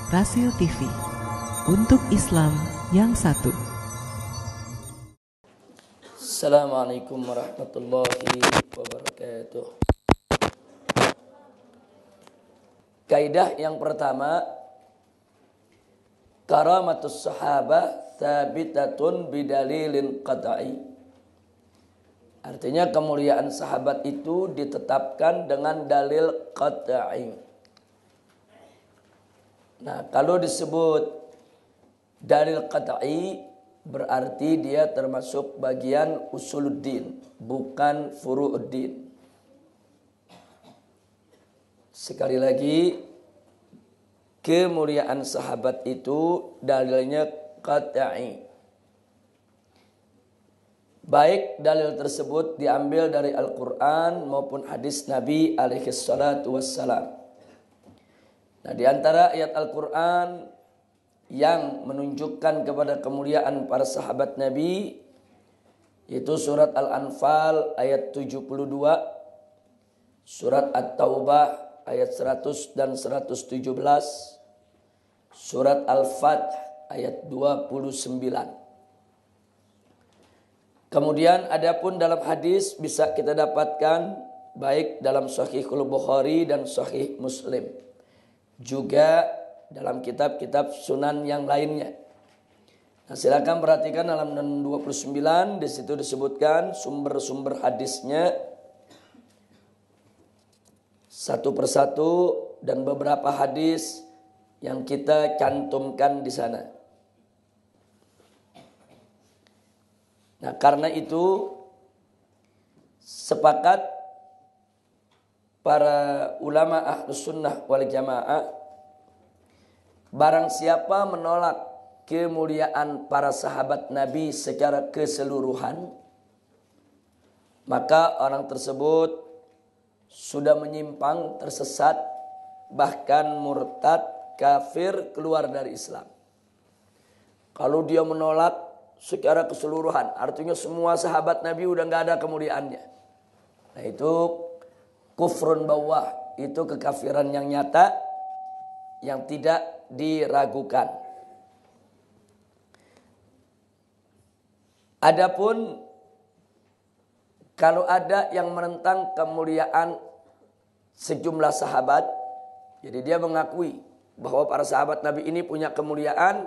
Rasil TV, untuk Islam yang satu. Assalamualaikum warahmatullahi wabarakatuh. Kaidah yang pertama, karamatus sahabah thabitatun bidalilin qat'i. Artinya kemuliaan sahabat itu ditetapkan dengan dalil qat'i. Nah, kalau disebut dalil qat'i berarti dia termasuk bagian usuluddin, bukan furu'uddin. Sekali lagi, kemuliaan sahabat itu dalilnya qat'i. Baik dalil tersebut diambil dari Al-Quran maupun hadis Nabi alaihi salatu wassalam. Nah, di antara ayat Al-Quran yang menunjukkan kepada kemuliaan para sahabat Nabi, yaitu surat Al-Anfal ayat 72, surat At-Taubah ayat 100 dan 117, surat Al-Fath ayat 29. Kemudian adapun dalam hadis bisa kita dapatkan baik dalam Sahihul Bukhari dan Sahih Muslim, juga dalam kitab-kitab sunan yang lainnya. Nah, silakan perhatikan dalam 29, di situ disebutkan sumber-sumber hadisnya satu persatu dan beberapa hadis yang kita cantumkan di sana. Nah, karena itu sepakat para ulama Ahlus Sunnah wal Jamaah, barang siapa menolak kemuliaan para sahabat Nabi secara keseluruhan, maka orang tersebut sudah menyimpang, tersesat, bahkan murtad, kafir, keluar dari Islam. Kalau dia menolak secara keseluruhan, artinya semua sahabat Nabi udah nggak ada kemuliaannya, nah itu kufrun bawah, itu kekafiran yang nyata yang tidak diragukan. Adapun kalau ada yang menentang kemuliaan sejumlah sahabat, jadi dia mengakui bahwa para sahabat Nabi ini punya kemuliaan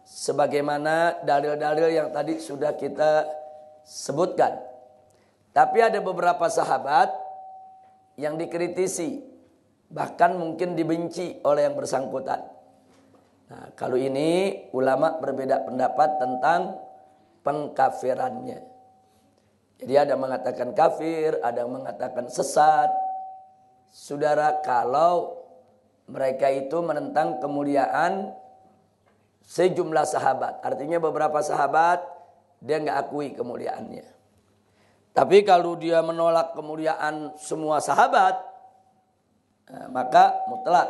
sebagaimana dalil-dalil yang tadi sudah kita sebutkan. Tapi ada beberapa sahabat yang dikritisi, bahkan mungkin dibenci oleh yang bersangkutan. Nah, kalau ini ulama berbeda pendapat tentang pengkafirannya. Jadi ada yang mengatakan kafir, ada yang mengatakan sesat. Saudara, kalau mereka itu menentang kemuliaan sejumlah sahabat, artinya beberapa sahabat dia nggak akui kemuliaannya. Tapi kalau dia menolak kemuliaan semua sahabat, nah, maka mutlak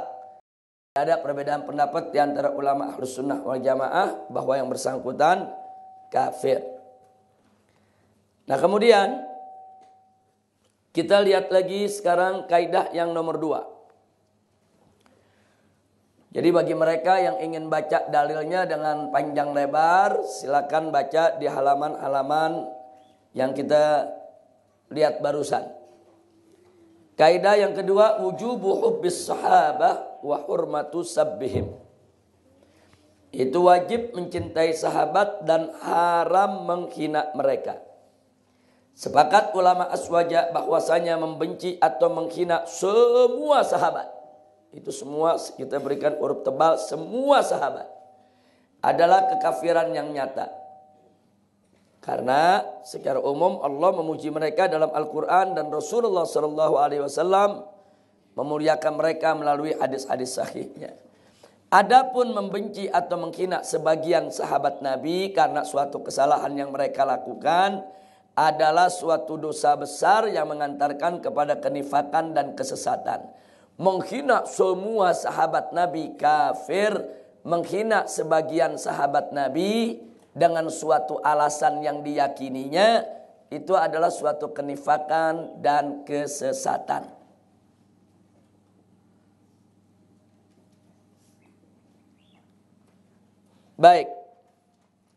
ada perbedaan pendapat di antara ulama Ahlus Sunnah wal Jamaah bahwa yang bersangkutan kafir. Nah, kemudian kita lihat lagi sekarang kaidah yang nomor 2. Jadi bagi mereka yang ingin baca dalilnya dengan panjang lebar, silakan baca di halaman-halaman yang kita lihat barusan. Kaidah yang kedua, wujubu hubbis sahabah wa hurmatu sabbihim. Itu wajib mencintai sahabat dan haram menghina mereka. Sepakat ulama aswaja bahwasanya membenci atau menghina semua sahabat, itu semua kita berikan huruf tebal, semua sahabat adalah kekafiran yang nyata. Karena secara umum Allah memuji mereka dalam Al-Quran dan Rasulullah SAW memuliakan mereka melalui hadis-hadis sahihnya. Adapun membenci atau menghina sebagian sahabat Nabi karena suatu kesalahan yang mereka lakukan adalah suatu dosa besar yang mengantarkan kepada kenifakan dan kesesatan. Menghina semua sahabat Nabi kafir, menghina sebagian sahabat Nabi dengan suatu alasan yang diyakininya, itu adalah suatu kenifakan dan kesesatan. Baik.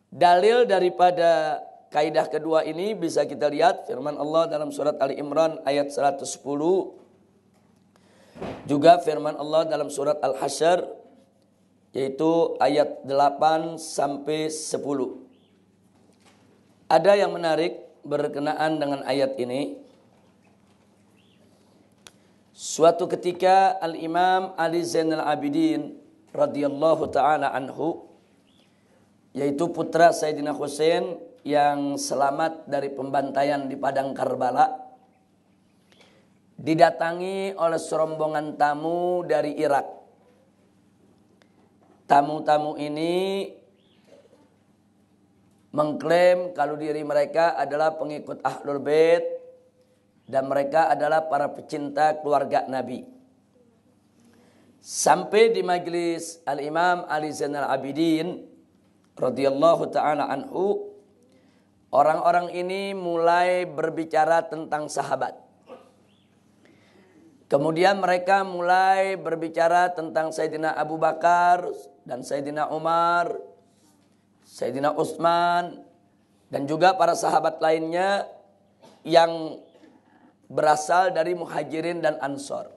Dalil daripada kaidah kedua ini bisa kita lihat firman Allah dalam surat Ali Imran ayat 110. Juga firman Allah dalam surat Al-Hasyr yaitu ayat 8 sampai 10. Ada yang menarik berkenaan dengan ayat ini. Suatu ketika Al-Imam Ali Zainal Abidin radhiyallahu taala anhu, yaitu putra Sayyidina Husain yang selamat dari pembantaian di padang Karbala, didatangi oleh serombongan tamu dari Irak. Tamu-tamu ini mengklaim kalau diri mereka adalah pengikut Ahlul Bait dan mereka adalah para pecinta keluarga Nabi. Sampai di majlis Al-Imam Ali Zainal Abidin radhiyallahu taala anhu, orang-orang ini mulai berbicara tentang sahabat. Kemudian mereka mulai berbicara tentang Sayyidina Abu Bakar dan Sayyidina Umar, Sayyidina Utsman, dan juga para sahabat lainnya yang berasal dari Muhajirin dan Ansor.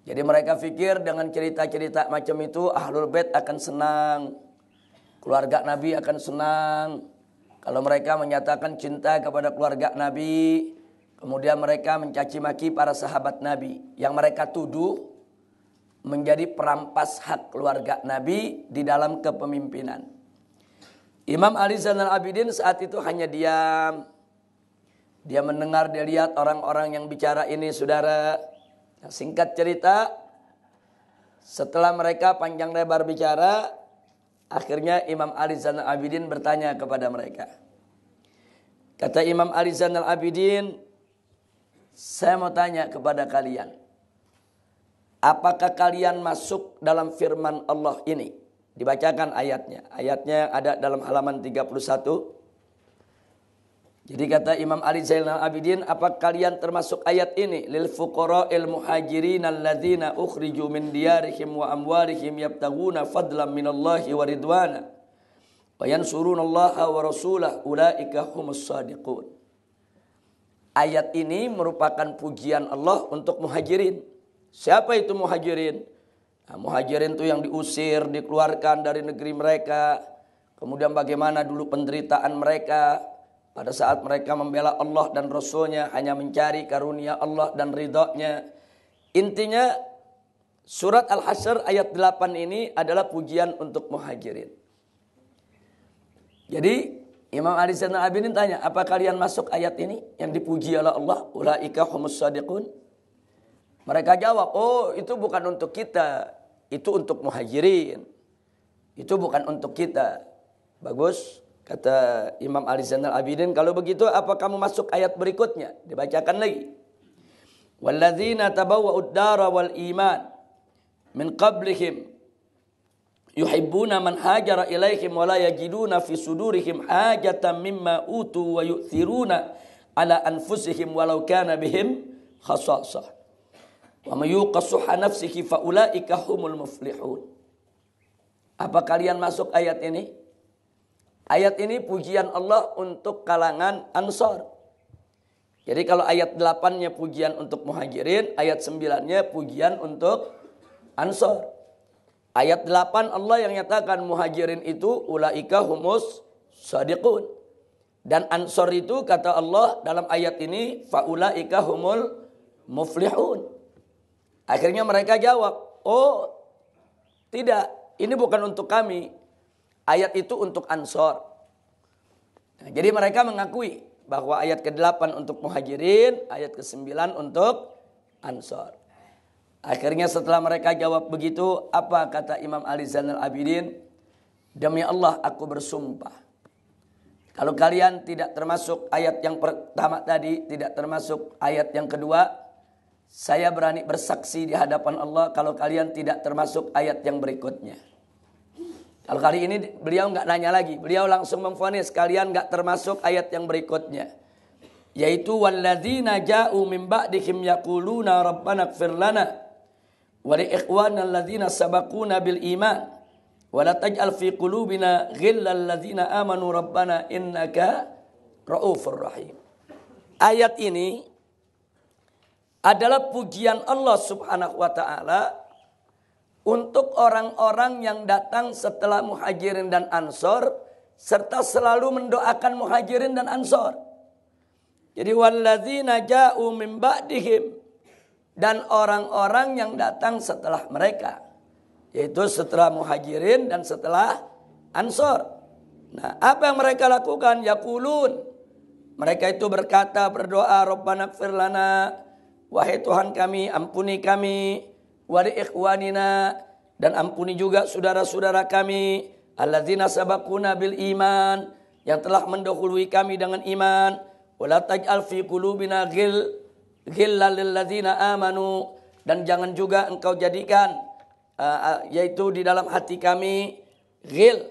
Jadi mereka fikir dengan cerita-cerita macam itu Ahlul Bait akan senang, keluarga Nabi akan senang. Kalau mereka menyatakan cinta kepada keluarga Nabi, kemudian mereka mencaci maki para sahabat Nabi yang mereka tuduh menjadi perampas hak keluarga Nabi di dalam kepemimpinan. Imam Ali Zainal Abidin saat itu hanya diam. Dia mendengar, dia lihat orang-orang yang bicara ini, saudara. Singkat cerita, setelah mereka panjang lebar bicara, akhirnya Imam Ali Zainal Abidin bertanya kepada mereka. Kata Imam Ali Zainal Abidin, saya mau tanya kepada kalian, apakah kalian masuk dalam firman Allah ini? Dibacakan ayatnya. Ayatnya ada dalam halaman 31. Jadi kata Imam Ali Zainal Abidin, apa kalian termasuk ayat ini? Lil fuqara'il muhajirin alladzina ukhriju min diyarihim wa amwalihim yabtaguna fadlan minallahi wa ridwana wa yansurunallaha wa rasulahu ulaika humus shadiqun. Ayat ini merupakan pujian Allah untuk muhajirin. Siapa itu muhajirin? Nah, muhajirin itu yang diusir, dikeluarkan dari negeri mereka. Kemudian bagaimana dulu penderitaan mereka pada saat mereka membela Allah dan Rasulnya, hanya mencari karunia Allah dan ridhonya. Intinya surat Al-Hasyr ayat 8 ini adalah pujian untuk muhajirin. Jadi Imam Ali Zainal Abidin tanya, apa kalian masuk ayat ini yang dipuji oleh Allah? Ulaika humus shadiqun. Mereka jawab, oh itu bukan untuk kita, itu untuk muhajirin. Itu bukan untuk kita. Bagus. Kata Imam Ali Zainal Abidin, kalau begitu apa kamu masuk ayat berikutnya? Dibacakan lagi. Walladzina tabawwa'ud dara wal iman min qablihim yuhibbuna man hajara ilaihim wa la yajiduna fi sudurihim hajatan mimma utu wa yu'thiruna ala anfusihim walau kana bihim khasasah. Wa may yuqassuha nafsihi fa ulaika humul muflihun. Apa kalian masuk ayat ini? Ayat ini pujian Allah untuk kalangan Ansor. Jadi kalau ayat 8-nya pujian untuk muhajirin, ayat 9-nya pujian untuk Ansor. Ayat 8 Allah yang nyatakan muhajirin itu ulaika humus shadiqun. Dan Ansor itu kata Allah dalam ayat ini faulaika humul muflihun. Akhirnya mereka jawab, oh tidak, ini bukan untuk kami. Ayat itu untuk Ansor. Nah, jadi mereka mengakui bahwa ayat ke-8 untuk muhajirin, ayat ke-9 untuk Ansor. Akhirnya setelah mereka jawab begitu, apa kata Imam Ali Zainal Abidin? Demi Allah aku bersumpah, kalau kalian tidak termasuk ayat yang pertama tadi, tidak termasuk ayat yang kedua, saya berani bersaksi di hadapan Allah kalau kalian tidak termasuk ayat yang berikutnya. Kalau kali ini beliau enggak nanya lagi, beliau langsung memvonis kalian enggak termasuk ayat yang berikutnya, yaitu walladzina ja'u min ba'dihim yaquluna rabbana ighfir lana wa li ikhwanina alladzina sabaquna bil iman Wa la taj'al fi qulubina ghillal ladzina amanu rabbana innaka ra'ufur rahim. Ayat ini adalah pujian Allah Subhanahu wa taala untuk orang-orang yang datang setelah Muhajirin dan Ansor serta selalu mendoakan Muhajirin dan Ansor. Jadi walladzina ja'u min ba'dihim, dan orang-orang yang datang setelah mereka, yaitu setelah Muhajirin dan setelah Ansor. Nah, apa yang mereka lakukan? Yaqulun, mereka itu berkata, berdoa, Rabbana ighfir lana, wahai Tuhan kami, ampuni kami, wa li ikhwanina, dan ampuni juga saudara-saudara kami, alladzina sabaquna bil iman, yang telah mendahului kami dengan iman, wala taj'al fi qulubina ghillal lil ladzina amanu, dan jangan juga engkau jadikan yaitu di dalam hati kami ghil,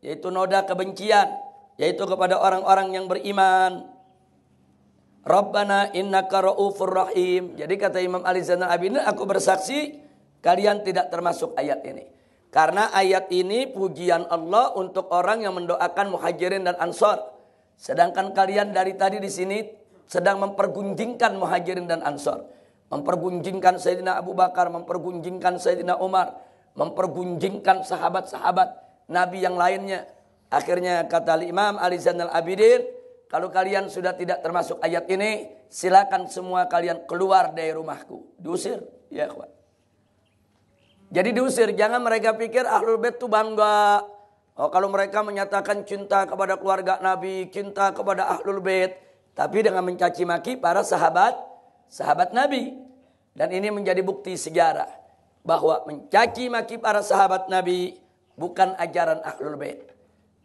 yaitu noda kebencian, yaitu kepada orang-orang yang beriman. Rabbana innaka ra'ufur rahim. Jadi kata Imam Ali Zainal Abidin, aku bersaksi kalian tidak termasuk ayat ini. Karena ayat ini pujian Allah untuk orang yang mendoakan Muhajirin dan Ansor. Sedangkan kalian dari tadi di sini sedang mempergunjingkan Muhajirin dan Ansor. Mempergunjingkan Sayyidina Abu Bakar, mempergunjingkan Sayyidina Umar, mempergunjingkan sahabat-sahabat Nabi yang lainnya. Akhirnya kata Imam Ali Zainal Abidin, kalau kalian sudah tidak termasuk ayat ini, silakan semua kalian keluar dari rumahku. Diusir, ya kawan. Jadi diusir, jangan mereka pikir Ahlul Bait itu bangga. Oh, kalau mereka menyatakan cinta kepada keluarga Nabi, cinta kepada Ahlul Bait, tapi dengan mencaci maki para sahabat Nabi. Dan ini menjadi bukti sejarah bahwa mencaci maki para sahabat Nabi bukan ajaran Ahlul Bait.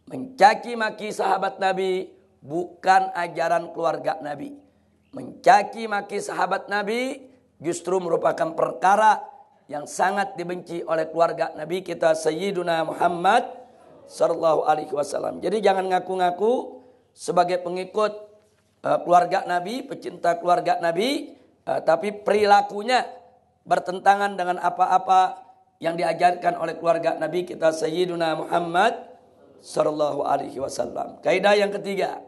Mencaci maki sahabat Nabi bukan ajaran keluarga Nabi. Mencaci maki sahabat Nabi justru merupakan perkara yang sangat dibenci oleh keluarga Nabi kita Sayyiduna Muhammad sallallahu alaihi wasallam. Jadi jangan ngaku-ngaku sebagai pengikut keluarga Nabi, pecinta keluarga Nabi, tapi perilakunya bertentangan dengan apa-apa yang diajarkan oleh keluarga Nabi kita Sayyiduna Muhammad sallallahu alaihi wasallam. Kaidah yang ketiga.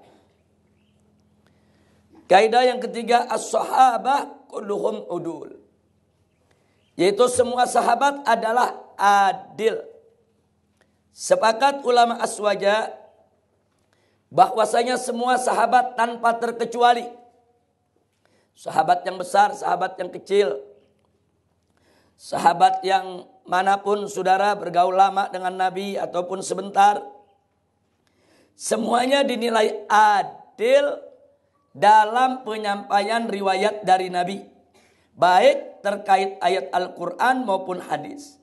Kaidah yang ketiga, as-sahabah kulluhum udul. Yaitu semua sahabat adalah adil. Sepakat ulama aswaja bahwasanya semua sahabat tanpa terkecuali, sahabat yang besar, sahabat yang kecil, sahabat yang manapun saudara bergaul lama dengan Nabi ataupun sebentar, semuanya dinilai adil dalam penyampaian riwayat dari Nabi, baik terkait ayat Al-Quran maupun hadis.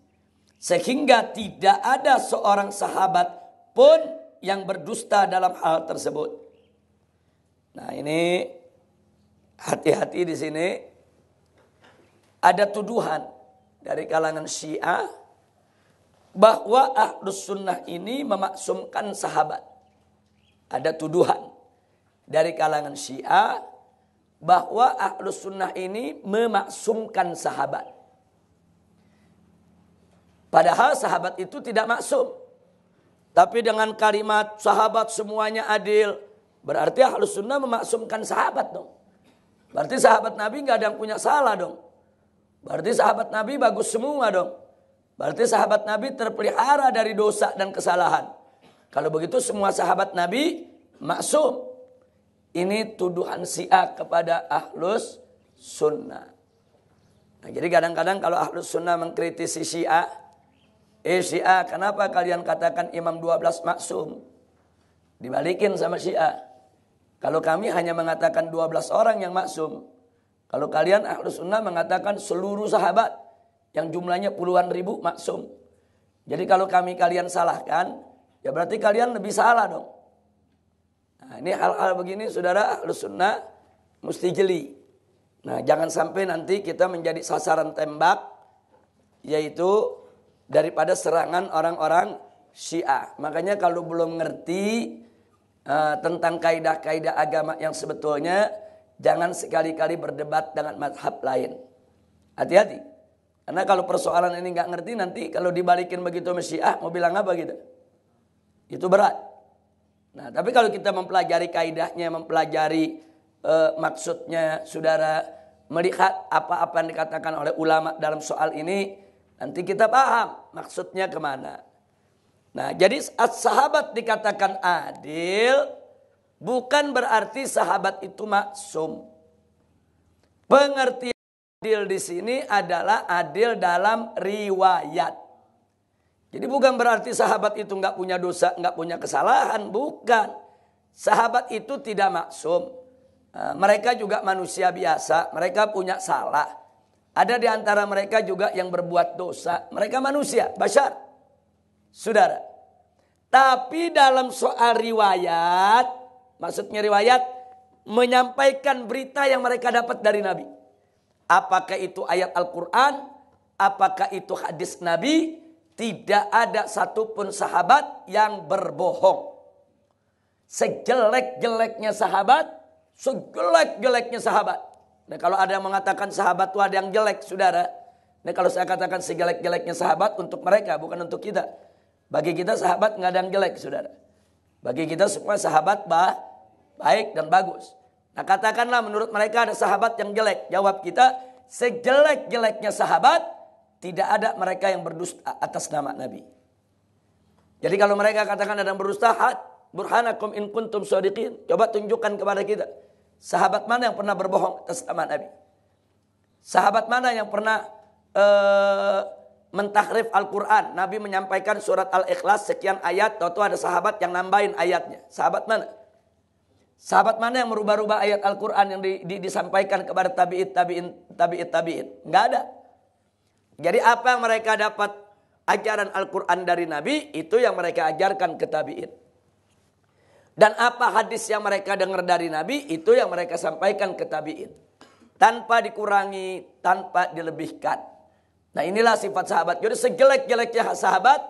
Sehingga tidak ada seorang sahabat pun yang berdusta dalam hal tersebut. Nah, ini hati-hati di sini. Ada tuduhan dari kalangan Syiah bahwa Ahlus Sunnah ini memaksumkan sahabat. Ada tuduhan dari kalangan Syiah bahwa Ahlus Sunnah ini memaksumkan sahabat. Padahal sahabat itu tidak maksum. Tapi dengan kalimat sahabat semuanya adil, berarti Ahlus Sunnah memaksumkan sahabat dong. Berarti sahabat Nabi nggak ada yang punya salah dong. Berarti sahabat Nabi bagus semua dong. Berarti sahabat Nabi terpelihara dari dosa dan kesalahan. Kalau begitu semua sahabat Nabi maksum. Ini tuduhan Syiah kepada Ahlus Sunnah. Nah, jadi kadang-kadang kalau Ahlus Sunnah mengkritisi Syiah, Syiah, kenapa kalian katakan Imam 12 maksum? Dibalikin sama Syiah. Kalau kami hanya mengatakan 12 orang yang maksum. Kalau kalian Ahlus Sunnah mengatakan seluruh sahabat yang jumlahnya puluhan ribu maksum. Jadi kalau kalian salahkan, ya berarti kalian lebih salah dong. Nah, ini hal-hal begini saudara Ahlus Sunnah mesti jeli. Nah, jangan sampai nanti kita menjadi sasaran tembak, yaitu daripada serangan orang-orang Syiah. Makanya kalau belum ngerti tentang kaidah-kaidah agama yang sebetulnya, jangan sekali-kali berdebat dengan mazhab lain. Hati-hati. Karena kalau persoalan ini nggak ngerti, nanti kalau dibalikin begitu sama Syiah mau bilang apa kita? Itu berat. Nah, tapi kalau kita mempelajari kaidahnya, mempelajari maksudnya, saudara, melihat apa-apa yang dikatakan oleh ulama dalam soal ini, nanti kita paham maksudnya kemana. Nah, jadi sahabat dikatakan adil, bukan berarti sahabat itu maksum. Pengertian adil di sini adalah adil dalam riwayat. Jadi bukan berarti sahabat itu nggak punya dosa, nggak punya kesalahan, bukan. Sahabat itu tidak maksum. Mereka juga manusia biasa, mereka punya salah. Ada di antara mereka juga yang berbuat dosa. Mereka manusia, bashar. Saudara. Tapi dalam soal riwayat, maksudnya riwayat, menyampaikan berita yang mereka dapat dari Nabi. Apakah itu ayat Al-Quran, apakah itu hadis Nabi, tidak ada satupun sahabat yang berbohong. Sejelek-jeleknya sahabat, sejelek-jeleknya sahabat. Nah, kalau ada yang mengatakan sahabat itu ada yang jelek, saudara. Nah, kalau saya katakan sejelek-jeleknya sahabat untuk mereka, bukan untuk kita. Bagi kita sahabat nggak ada yang jelek, saudara. Bagi kita semua sahabat baik dan bagus. Nah, katakanlah menurut mereka ada sahabat yang jelek. Jawab kita, sejelek-jeleknya sahabat, tidak ada mereka yang berdusta atas nama Nabi. Jadi kalau mereka katakan ada yang berdusta, burhanakum in kuntum shadiqin. Coba tunjukkan kepada kita. Sahabat mana yang pernah berbohong atas nama Nabi? Sahabat mana yang pernah mentahrif Al-Quran? Nabi menyampaikan surat Al-Ikhlas sekian ayat, tahu ada sahabat yang nambahin ayatnya. Sahabat mana? Sahabat mana yang merubah-rubah ayat Al-Quran yang disampaikan kepada tabi'in? Enggak ada. Jadi apa yang mereka dapat ajaran Al-Quran dari Nabi, itu yang mereka ajarkan ke tabi'in. Dan apa hadis yang mereka dengar dari Nabi, itu yang mereka sampaikan ke tabi'in. Tanpa dikurangi, tanpa dilebihkan. Nah, inilah sifat sahabat. Jadi sejelek-jeleknya sahabat,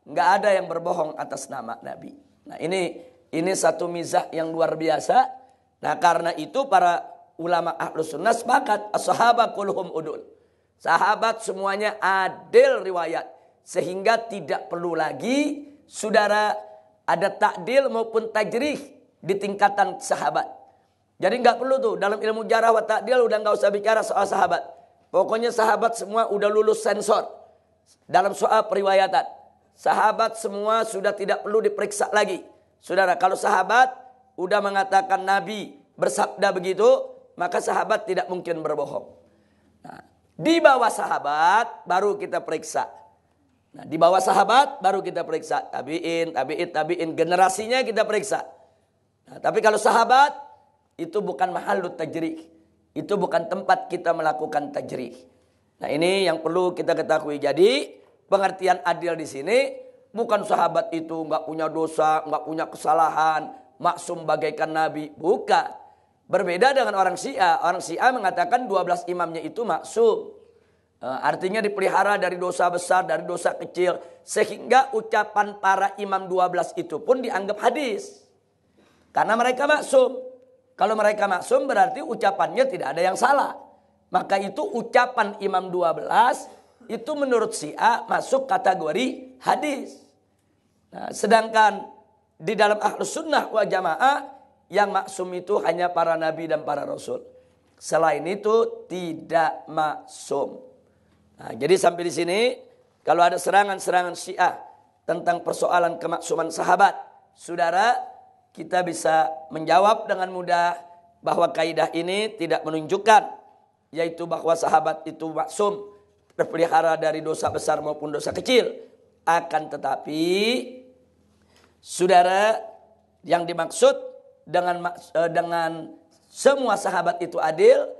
enggak ada yang berbohong atas nama Nabi. Nah, ini satu mizah yang luar biasa. Nah, karena itu para ulama Ahlus Sunnah sepakat as-sahabat kulluhum udul. Sahabat semuanya adil riwayat, sehingga tidak perlu lagi saudara ada takdil maupun tajrih di tingkatan sahabat. Jadi nggak perlu tuh dalam ilmu jarah wa takdil udah nggak usah bicara soal sahabat. Pokoknya sahabat semua udah lulus sensor dalam soal periwayatan. Sahabat semua sudah tidak perlu diperiksa lagi. Saudara, kalau sahabat udah mengatakan Nabi bersabda begitu, maka sahabat tidak mungkin berbohong. Nah, di bawah sahabat baru kita periksa. Nah, di bawah sahabat baru kita periksa. Tabi'in, generasinya kita periksa. Nah, tapi kalau sahabat, itu bukan mahallut tajrih. Itu bukan tempat kita melakukan tajrih. Nah, ini yang perlu kita ketahui. Jadi, pengertian adil di sini, bukan sahabat itu nggak punya dosa, nggak punya kesalahan, maksum bagaikan Nabi. Bukan. Berbeda dengan orang Syiah. Orang Syiah mengatakan 12 imamnya itu maksum. Artinya dipelihara dari dosa besar, dari dosa kecil. Sehingga ucapan para imam 12 itu pun dianggap hadis. Karena mereka maksum. Kalau mereka maksum berarti ucapannya tidak ada yang salah. Maka itu ucapan imam 12 itu menurut Syiah masuk kategori hadis. Nah, sedangkan di dalam Ahlus Sunnah wal Jamaah yang maksum itu hanya para nabi dan para rasul. Selain itu tidak maksum. Nah, jadi sampai di sini kalau ada serangan-serangan Syiah tentang persoalan kemaksuman sahabat, saudara, kita bisa menjawab dengan mudah bahwa kaidah ini tidak menunjukkan yaitu bahwa sahabat itu maksum, terpelihara dari dosa besar maupun dosa kecil. Akan tetapi saudara, yang dimaksud dengan semua sahabat itu adil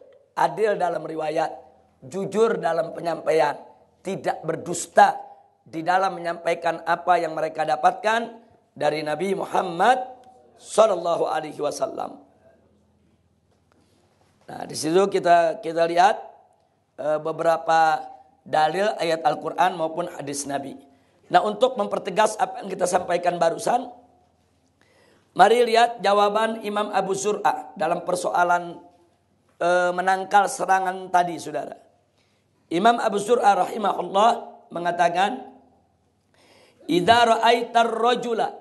dalam riwayat, jujur dalam penyampaian, tidak berdusta di dalam menyampaikan apa yang mereka dapatkan dari Nabi Muhammad sallallahu alaihi wasallam. Nah, di situ kita lihat beberapa dalil ayat Al-Qur'an maupun hadis Nabi. Nah, untuk mempertegas apa yang kita sampaikan barusan, mari lihat jawaban Imam Abu Zur'ah dalam persoalan menangkal serangan tadi, saudara. Imam Abu Zur'ah rahimahullah mengatakan, "Idza ra'aitar rajula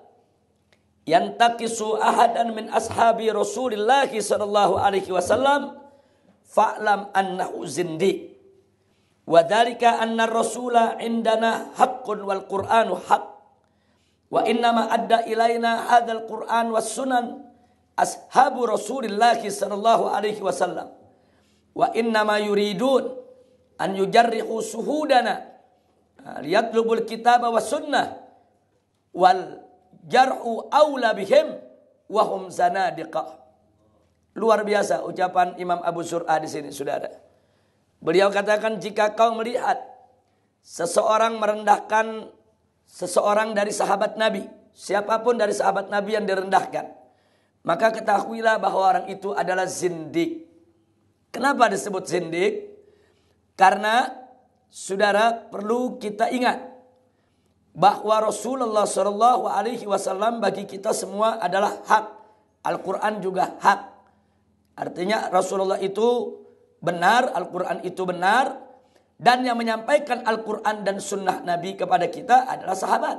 yantaqisu ahadan min ashabi Rasulillah sallallahu alaihi wasallam fa'lam annahu zindiq. Wa dzalika anna rasula indana haqqun wal Qur'anu haqq. Wa innama adda ilaina hadzal Qur'an was sunan ashabu Rasulillah sallallahu alaihi wasallam. Wa innama yuridun an yujarrihu suhudana liyatlubul kitaba was sunnah wal jar'u aula bihim wa hum zanadiqah." Luar biasa ucapan Imam Abu Zur'ah di sini, saudara. Beliau katakan, jika kau melihat seseorang merendahkan seseorang dari sahabat Nabi, siapapun dari sahabat Nabi yang direndahkan, maka ketahuilah bahwa orang itu adalah zindik. Kenapa disebut zindik? Karena saudara perlu kita ingat bahwa Rasulullah Shallallahu Alaihi Wasallam bagi kita semua adalah hak. Al-Quran juga hak. Artinya Rasulullah itu benar, Al-Quran itu benar, dan yang menyampaikan Al-Quran dan Sunnah Nabi kepada kita adalah sahabat.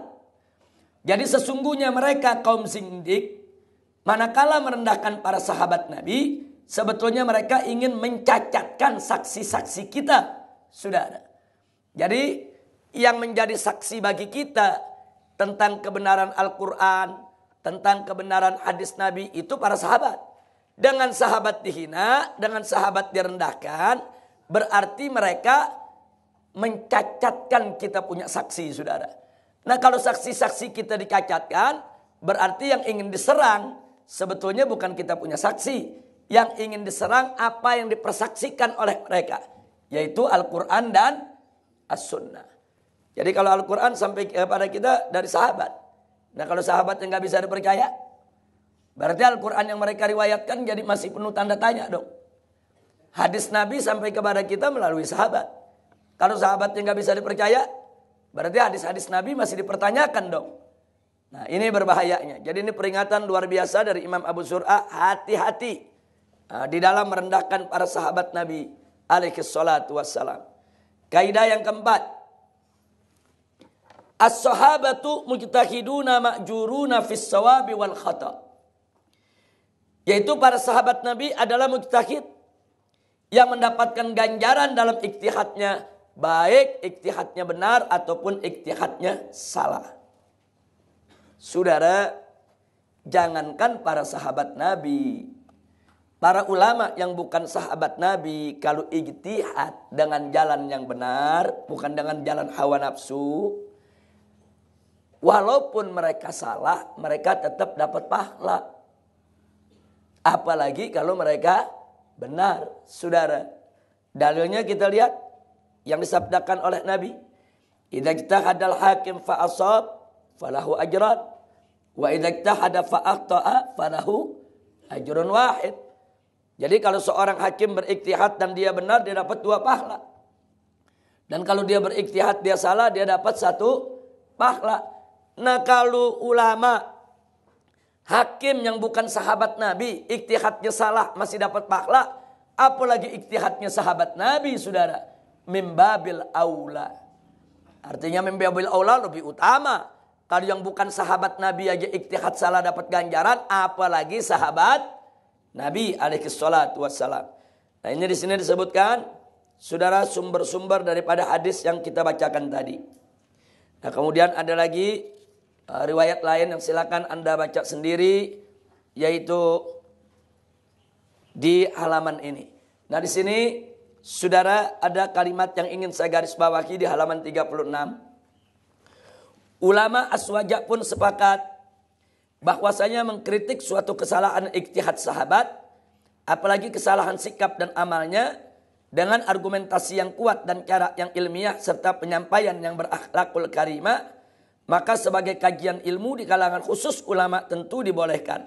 Jadi sesungguhnya mereka kaum zindik, manakala merendahkan para sahabat Nabi, sebetulnya mereka ingin mencacatkan saksi-saksi kita, saudara. Jadi yang menjadi saksi bagi kita tentang kebenaran Al-Quran, tentang kebenaran hadis Nabi itu para sahabat. Dengan sahabat dihina, dengan sahabat direndahkan, berarti mereka mencacatkan kita punya saksi, saudara. Nah, kalau saksi-saksi kita dicacatkan, berarti yang ingin diserang sebetulnya bukan kita punya saksi. Yang ingin diserang apa yang dipersaksikan oleh mereka, yaitu Al-Quran dan As-Sunnah. Jadi kalau Al-Quran sampai kepada kita dari sahabat. Nah, kalau sahabat yang gak bisa dipercaya, berarti Al-Quran yang mereka riwayatkan jadi masih penuh tanda tanya dong. Hadis Nabi sampai kepada kita melalui sahabat. Kalau sahabat yang gak bisa dipercaya, berarti hadis-hadis Nabi masih dipertanyakan dong. Nah, ini berbahayanya. Jadi ini peringatan luar biasa dari Imam Abu Zur'ah, hati-hati di dalam merendahkan para sahabat Nabi alaihi salatu wassalam. Kaidah yang keempat, as-sahabatu mujtahiduna ma'juruna fis sawabi wal khata. Yaitu para sahabat Nabi adalah mujtahid yang mendapatkan ganjaran dalam ijtihadnya, baik ijtihadnya benar ataupun ijtihadnya salah. Saudara, jangankan para sahabat Nabi, para ulama yang bukan sahabat Nabi, kalau ijtihad dengan jalan yang benar, bukan dengan jalan hawa nafsu, walaupun mereka salah, mereka tetap dapat pahala. Apalagi kalau mereka benar, saudara. Dalilnya kita lihat yang disabdakan oleh Nabi, idza ijtahadal hakim fa asab falahu ajran wa idza ijtahada fa akhta'a falahu ajrun wahid. Jadi kalau seorang hakim berijtihad dan dia benar, dia dapat 2 pahala. Dan kalau dia berijtihad dia salah, dia dapat 1 pahala. Nah, kalau ulama, hakim yang bukan sahabat Nabi, ijtihadnya salah masih dapat pahala, apalagi ijtihadnya sahabat Nabi, saudara, mimbabil aula. Artinya mimbabil aula lebih utama. Kalau yang bukan sahabat Nabi aja ijtihad salah dapat ganjaran, apalagi sahabat Nabi alaihi salatu wassalam. Nah, ini di sini disebutkan, saudara, sumber-sumber daripada hadis yang kita bacakan tadi. Nah, kemudian ada lagi riwayat lain yang silakan Anda baca sendiri, yaitu di halaman ini. Nah, di sini saudara ada kalimat yang ingin saya garis bawahi di halaman 36. Ulama aswaja pun sepakat bahwasanya mengkritik suatu kesalahan ijtihad sahabat, apalagi kesalahan sikap dan amalnya, dengan argumentasi yang kuat dan cara yang ilmiah serta penyampaian yang berakhlakul karimah, maka sebagai kajian ilmu di kalangan khusus ulama tentu dibolehkan.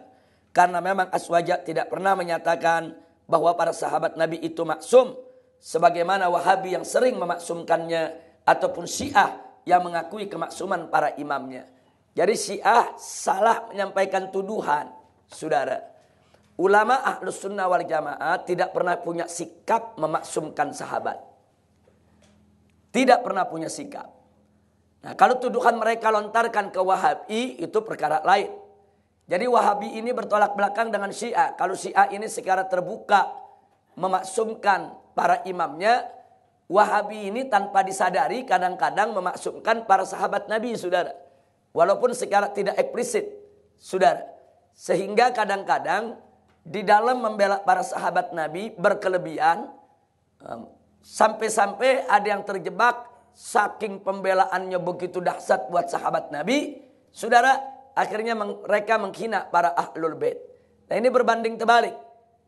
Karena memang aswaja tidak pernah menyatakan bahwa para sahabat Nabi itu maksum, sebagaimana Wahabi yang sering memaksumkannya, ataupun Syiah yang mengakui kemaksuman para imamnya. Jadi Syiah salah menyampaikan tuduhan, saudara. Ulama Ahlus Sunnah wal Jamaah tidak pernah punya sikap memaksumkan sahabat. Tidak pernah punya sikap. Nah, kalau tuduhan mereka lontarkan ke Wahabi itu perkara lain. Jadi Wahabi ini bertolak belakang dengan Syiah. Kalau Syiah ini secara terbuka memaksumkan para imamnya, Wahabi ini tanpa disadari kadang-kadang memaksumkan para sahabat Nabi, saudara. Walaupun secara tidak eksplisit, saudara. Sehingga kadang-kadang di dalam membela para sahabat Nabi berkelebihan, sampai-sampai ada yang terjebak saking pembelaannya begitu dahsyat buat sahabat Nabi, saudara, akhirnya mereka menghina para ahlul bait. Nah, ini berbanding terbalik.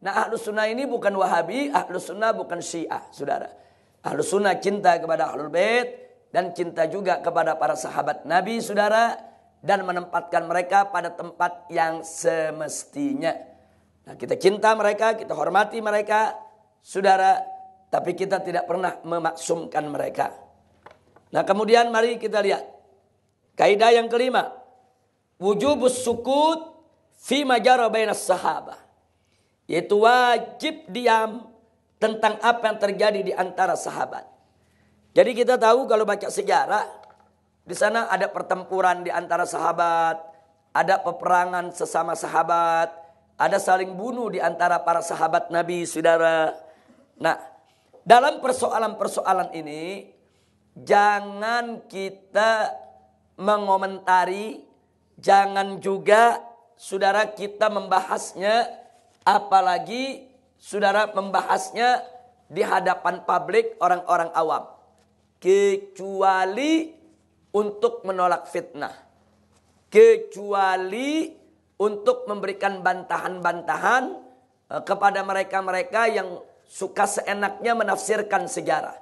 Nah, ahlus sunnah ini bukan Wahabi, ahlus sunnah bukan Syiah, saudara. Ahlus sunnah cinta kepada ahlul bait dan cinta juga kepada para sahabat Nabi, saudara, dan menempatkan mereka pada tempat yang semestinya. Nah, kita cinta mereka, kita hormati mereka, saudara, tapi kita tidak pernah memaksumkan mereka. Nah, kemudian mari kita lihat kaidah yang kelima, wujubus sukut fi majara bainas sahabah, yaitu wajib diam tentang apa yang terjadi di antara sahabat. Jadi kita tahu kalau baca sejarah, di sana ada pertempuran di antara sahabat, ada peperangan sesama sahabat, ada saling bunuh di antara para sahabat Nabi, saudara. Nah, dalam persoalan-persoalan ini, jangan kita mengomentari, jangan juga saudara kita membahasnya, apalagi saudara membahasnya di hadapan publik orang-orang awam. Kecuali untuk menolak fitnah. Kecuali untuk memberikan bantahan-bantahan kepada mereka-mereka yang suka seenaknya menafsirkan sejarah.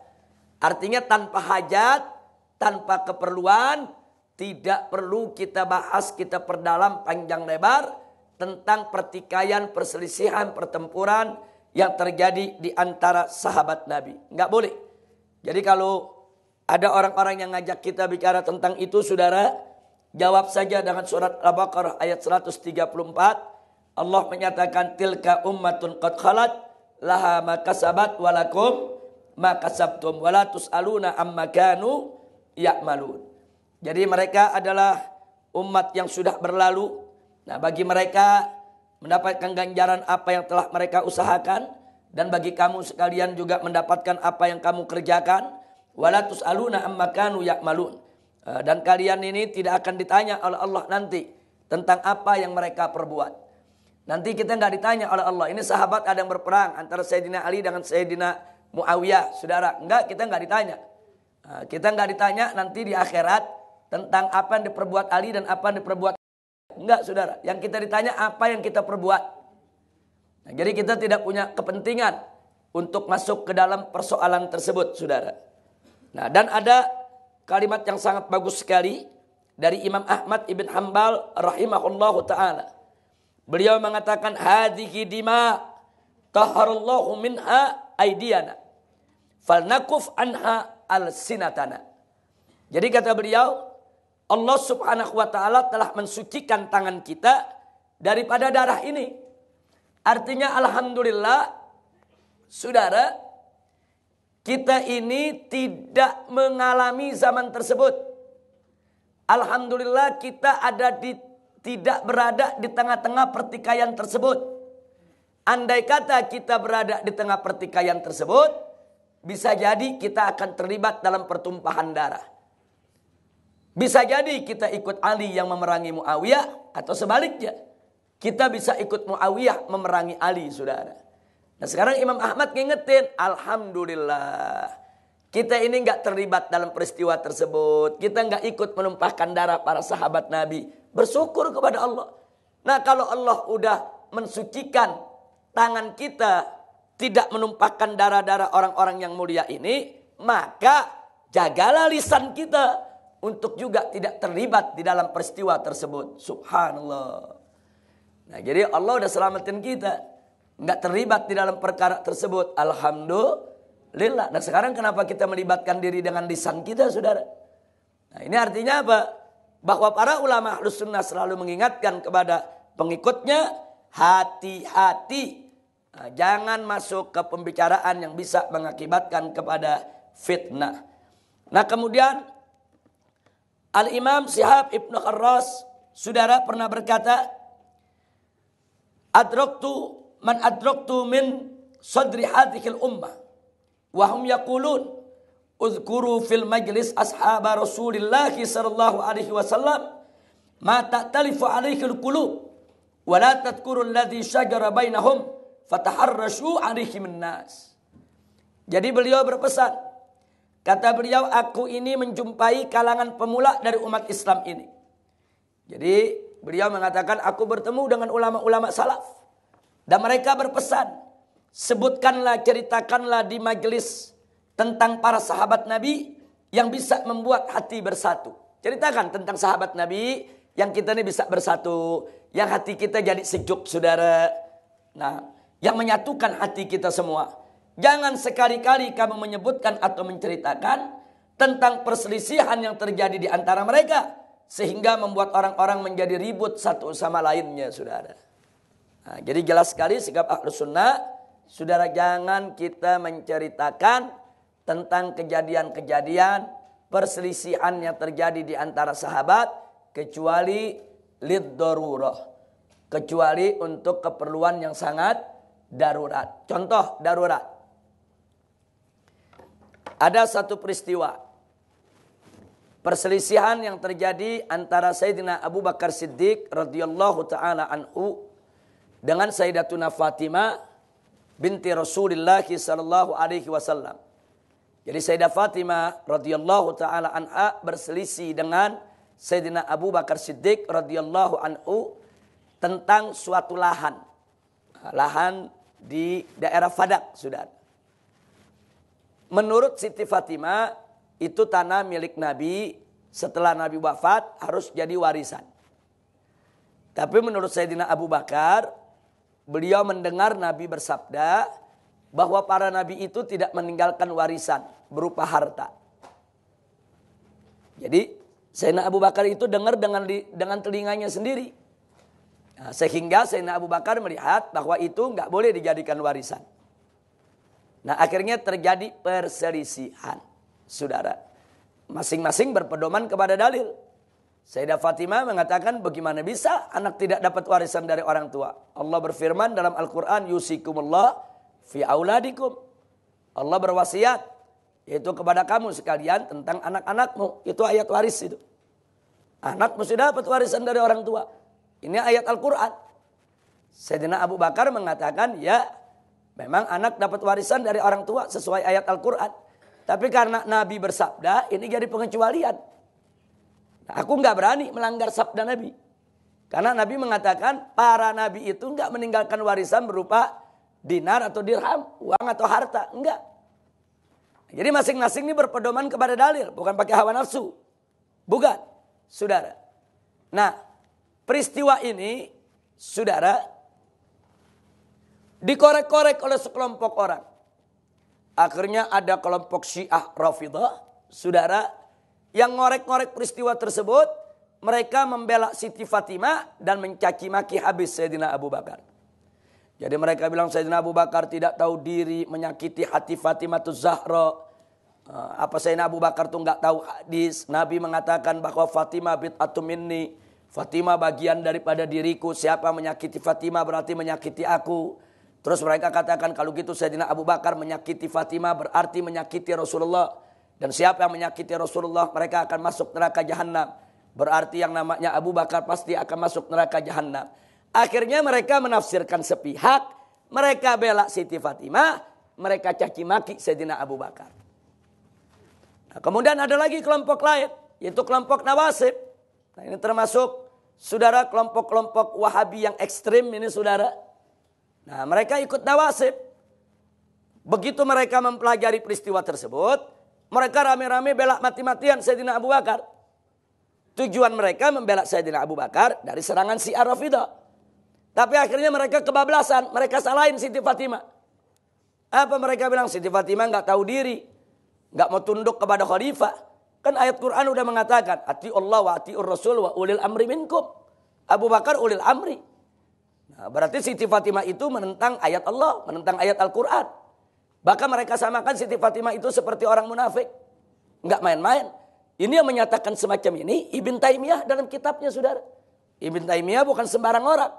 Artinya tanpa hajat, tanpa keperluan, tidak perlu kita bahas, kita perdalam panjang lebar tentang pertikaian, perselisihan, pertempuran yang terjadi di antara sahabat Nabi. Enggak boleh. Jadi kalau ada orang-orang yang ngajak kita bicara tentang itu, saudara, jawab saja dengan surat Al-Baqarah ayat 134. Allah menyatakan tilka ummatun qad khalat laha ma kasabat walakum ma kasabtum wala tusaluna amma kanu ya'malun. Jadi mereka adalah umat yang sudah berlalu. Nah, bagi mereka mendapatkan ganjaran apa yang telah mereka usahakan, dan bagi kamu sekalian juga mendapatkan apa yang kamu kerjakan. Wala tusaluna amma kanu ya'malun. Dan kalian ini tidak akan ditanya oleh Allah nanti tentang apa yang mereka perbuat. Nanti kita nggak ditanya oleh Allah. Ini sahabat ada yang berperang antara Sayyidina Ali dengan Sayyidina Muawiyah, saudara. Enggak, kita nggak ditanya. Kita nggak ditanya nanti di akhirat tentang apa yang diperbuat Ali dan apa yang diperbuat. Enggak, saudara. Yang kita ditanya apa yang kita perbuat. Nah, jadi kita tidak punya kepentingan untuk masuk ke dalam persoalan tersebut, saudara. Nah, dan ada kalimat yang sangat bagus sekali dari Imam Ahmad ibn Hanbal rahimahullahu ta'ala. Beliau mengatakan hadhihi dima taharallahu minha aidiyana falnakuf anha alsinatana. Jadi kata beliau, Allah subhanahu wa ta'ala telah mensucikan tangan kita daripada darah ini. Artinya alhamdulillah, saudara, kita ini tidak mengalami zaman tersebut. Alhamdulillah kita tidak berada di tengah-tengah pertikaian tersebut. Andai kata kita berada di tengah pertikaian tersebut, bisa jadi kita akan terlibat dalam pertumpahan darah. Bisa jadi kita ikut Ali yang memerangi Muawiyah, atau sebaliknya. Kita bisa ikut Muawiyah memerangi Ali, saudara. Nah, sekarang Imam Ahmad ngingetin, alhamdulillah kita ini nggak terlibat dalam peristiwa tersebut. Kita nggak ikut menumpahkan darah para sahabat Nabi. Bersyukur kepada Allah. Nah, kalau Allah udah mensucikan tangan kita tidak menumpahkan darah-darah orang-orang yang mulia ini, maka jagalah lisan kita untuk juga tidak terlibat di dalam peristiwa tersebut. Subhanallah. Nah, jadi Allah udah selamatin kita, nggak terlibat di dalam perkara tersebut. Alhamdulillah. Nah, sekarang kenapa kita melibatkan diri dengan lisan kita, saudara? Nah, ini artinya apa? Bahwa para ulama Ahlus Sunnah selalu mengingatkan kepada pengikutnya, hati-hati. Nah, jangan masuk ke pembicaraan yang bisa mengakibatkan kepada fitnah. Nah kemudian Al-Imam Syihab Ibn Kharras, saudara, pernah berkata, adraktu min sadri hadhil ummah wa hum yaqulun uzkuru fil majlis ashaba Rasulillah sallallahu alaihi wasallam ma ta'talifu alaihi al-qulub wa la tadhkuru alladhi shajara bainahum fataharrashu alaihi min-nas. Jadi beliau berpesan, kata beliau, aku ini menjumpai kalangan pemula dari umat Islam ini. Jadi beliau mengatakan, aku bertemu dengan ulama-ulama salaf. Dan mereka berpesan, sebutkanlah, ceritakanlah di majelis tentang para sahabat Nabi yang bisa membuat hati bersatu. Ceritakan tentang sahabat Nabi yang kita ini bisa bersatu. Yang hati kita jadi sejuk, saudara. Nah, yang menyatukan hati kita semua. Jangan sekali-kali kamu menyebutkan atau menceritakan tentang perselisihan yang terjadi di antara mereka, sehingga membuat orang-orang menjadi ribut satu sama lainnya, saudara. Nah, jadi jelas sekali sikap Ahlus Sunnah, saudara, jangan kita menceritakan tentang kejadian-kejadian perselisihan yang terjadi di antara sahabat, kecuali lid-darurah, kecuali untuk keperluan yang sangat darurat. Contoh darurat. Ada satu peristiwa perselisihan yang terjadi antara Sayyidina Abu Bakar Siddiq radhiyallahu taala anhu dengan Sayyidatuna Fatimah binti Rasulullah sallallahu alaihi wasallam. Jadi Sayyidah Fatimah radhiyallahu taala anha berselisih dengan Sayyidina Abu Bakar Siddiq radhiyallahu anhu tentang suatu lahan. Lahan di daerah Fadak, saudara. Menurut Siti Fatimah, itu tanah milik Nabi, setelah Nabi wafat harus jadi warisan. Tapi menurut Sayyidina Abu Bakar, beliau mendengar Nabi bersabda bahwa para Nabi itu tidak meninggalkan warisan berupa harta. Jadi Sayyidina Abu Bakar itu dengar dengan telinganya sendiri. Nah, sehingga Sayyidina Abu Bakar melihat bahwa itu nggak boleh dijadikan warisan. Nah akhirnya terjadi perselisihan, saudara. Masing-masing berpedoman kepada dalil. Sayyidah Fatimah mengatakan, bagaimana bisa anak tidak dapat warisan dari orang tua? Allah berfirman dalam Al-Quran, yusikumullah fi auladikum. Allah berwasiat, yaitu kepada kamu sekalian tentang anak-anakmu. Itu ayat waris itu. Anak mesti dapat warisan dari orang tua. Ini ayat Al-Quran. Sayyidina Abu Bakar mengatakan, ya memang anak dapat warisan dari orang tua sesuai ayat Al-Quran. Tapi karena Nabi bersabda, ini jadi pengecualian. Nah, aku nggak berani melanggar sabda Nabi. Karena Nabi mengatakan para Nabi itu nggak meninggalkan warisan berupa dinar atau dirham, uang atau harta. Enggak. Jadi masing-masing ini berpedoman kepada dalil. Bukan pakai hawa nafsu. Bukan, saudara. Nah, peristiwa ini, saudara, dikorek-korek oleh sekelompok orang. Akhirnya ada kelompok Syiah Rafidah, saudara, yang ngorek-ngorek peristiwa tersebut. Mereka membela Siti Fatimah dan mencaci maki habis Sayyidina Abu Bakar. Jadi mereka bilang Sayyidina Abu Bakar tidak tahu diri, menyakiti hati Fatimah Zahra. Apa Sayyidina Abu Bakar tuh nggak tahu hadis. Nabi mengatakan bahwa Fatimah bid'atum minni. Fatimah bagian daripada diriku. Siapa menyakiti Fatimah berarti menyakiti aku. Terus mereka katakan kalau gitu Sayyidina Abu Bakar menyakiti Fatimah berarti menyakiti Rasulullah. Dan siapa yang menyakiti Rasulullah mereka akan masuk neraka jahanam. Berarti yang namanya Abu Bakar pasti akan masuk neraka jahanam. Akhirnya mereka menafsirkan sepihak. Mereka bela Siti Fatimah. Mereka caci maki Sayyidina Abu Bakar. Nah, kemudian ada lagi kelompok lain. Yaitu kelompok Nawasib. Nah, ini termasuk saudara kelompok-kelompok Wahabi yang ekstrim ini saudara. Nah mereka ikut Nawasib. Begitu mereka mempelajari peristiwa tersebut, mereka rame-rame bela mati-matian Sayyidina Abu Bakar. Tujuan mereka membela Sayyidina Abu Bakar dari serangan Syiah Rafidah. Tapi akhirnya mereka kebablasan, mereka salahin Siti Fatimah. Apa mereka bilang? Siti Fatimah nggak tahu diri, nggak mau tunduk kepada khalifah. Kan ayat Quran udah mengatakan, ati Allah wa atiur Rasul wa ulil amri minkum. Abu Bakar ulil amri. Nah, berarti Siti Fatimah itu menentang ayat Allah, menentang ayat Al-Quran. Bahkan mereka samakan Siti Fatimah itu seperti orang munafik. Enggak main-main. Ini yang menyatakan semacam ini Ibn Taimiyah dalam kitabnya, saudara. Ibn Taimiyah bukan sembarang orang.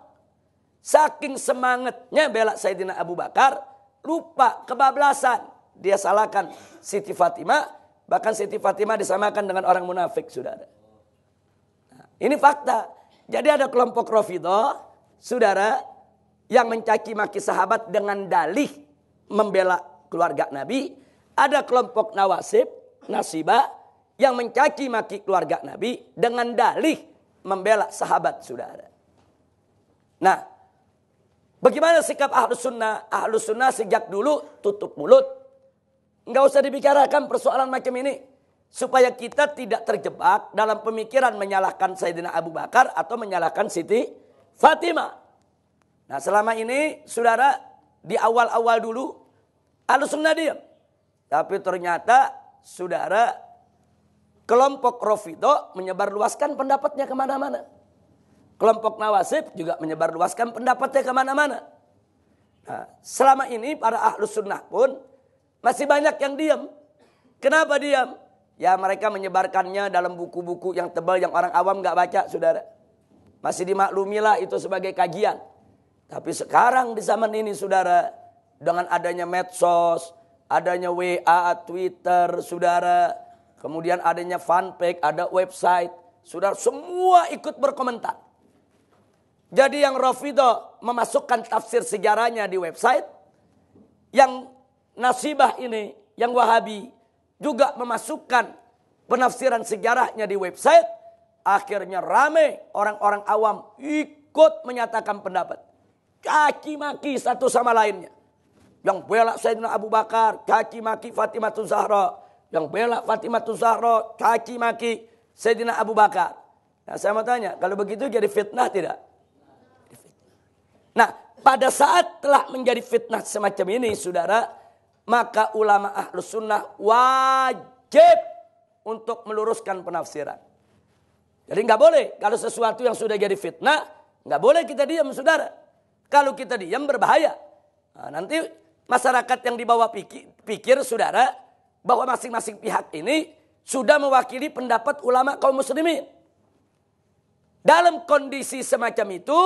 Saking semangatnya bela Sayyidina Abu Bakar, lupa, kebablasan. Dia salahkan Siti Fatimah, bahkan Siti Fatimah disamakan dengan orang munafik, saudara. Nah, ini fakta. Jadi ada kelompok Rafidhah, saudara, yang mencaci maki sahabat dengan dalih membela keluarga Nabi. Ada kelompok Nawasib, Nasibah, yang mencaci maki keluarga Nabi dengan dalih membela sahabat, saudara. Nah, bagaimana sikap Ahlus Sunnah? Ahlus Sunnah sejak dulu tutup mulut. Enggak usah dibicarakan persoalan macam ini. Supaya kita tidak terjebak dalam pemikiran menyalahkan Sayyidina Abu Bakar atau menyalahkan Siti Fatimah. Nah, selama ini, saudara, di awal-awal dulu, Ahlus Sunnah diam. Tapi ternyata, saudara, kelompok Rafidhah menyebarluaskan pendapatnya kemana-mana. Kelompok Nawasib juga menyebarluaskan pendapatnya kemana-mana. Nah, selama ini para Ahlus Sunnah pun masih banyak yang diam. Kenapa diam? Ya, mereka menyebarkannya dalam buku-buku yang tebal yang orang awam gak baca, saudara. Masih dimaklumilah itu sebagai kajian. Tapi sekarang di zaman ini, saudara, dengan adanya medsos, adanya WA, Twitter, saudara, kemudian adanya fanpage, ada website, saudara, semua ikut berkomentar. Jadi yang Rafidhah memasukkan tafsir sejarahnya di website, yang Nasibah ini, yang Wahabi juga memasukkan penafsiran sejarahnya di website, akhirnya rame orang-orang awam ikut menyatakan pendapat. Caci maki satu sama lainnya. Yang bela Sayyidina Abu Bakar, caci maki Fatimah Zahra. Yang bela Fatimah Zahra, caci maki Sayyidina Abu Bakar. Nah, saya mau tanya, kalau begitu jadi fitnah tidak? Nah, pada saat telah menjadi fitnah semacam ini, saudara, maka ulama Ahlus Sunnah wajib untuk meluruskan penafsiran. Jadi nggak boleh kalau sesuatu yang sudah jadi fitnah, nggak boleh kita diam, saudara. Kalau kita diam berbahaya. Nah, nanti masyarakat yang dibawa pikir, saudara, bahwa masing-masing pihak ini sudah mewakili pendapat ulama kaum muslimin. Dalam kondisi semacam itu,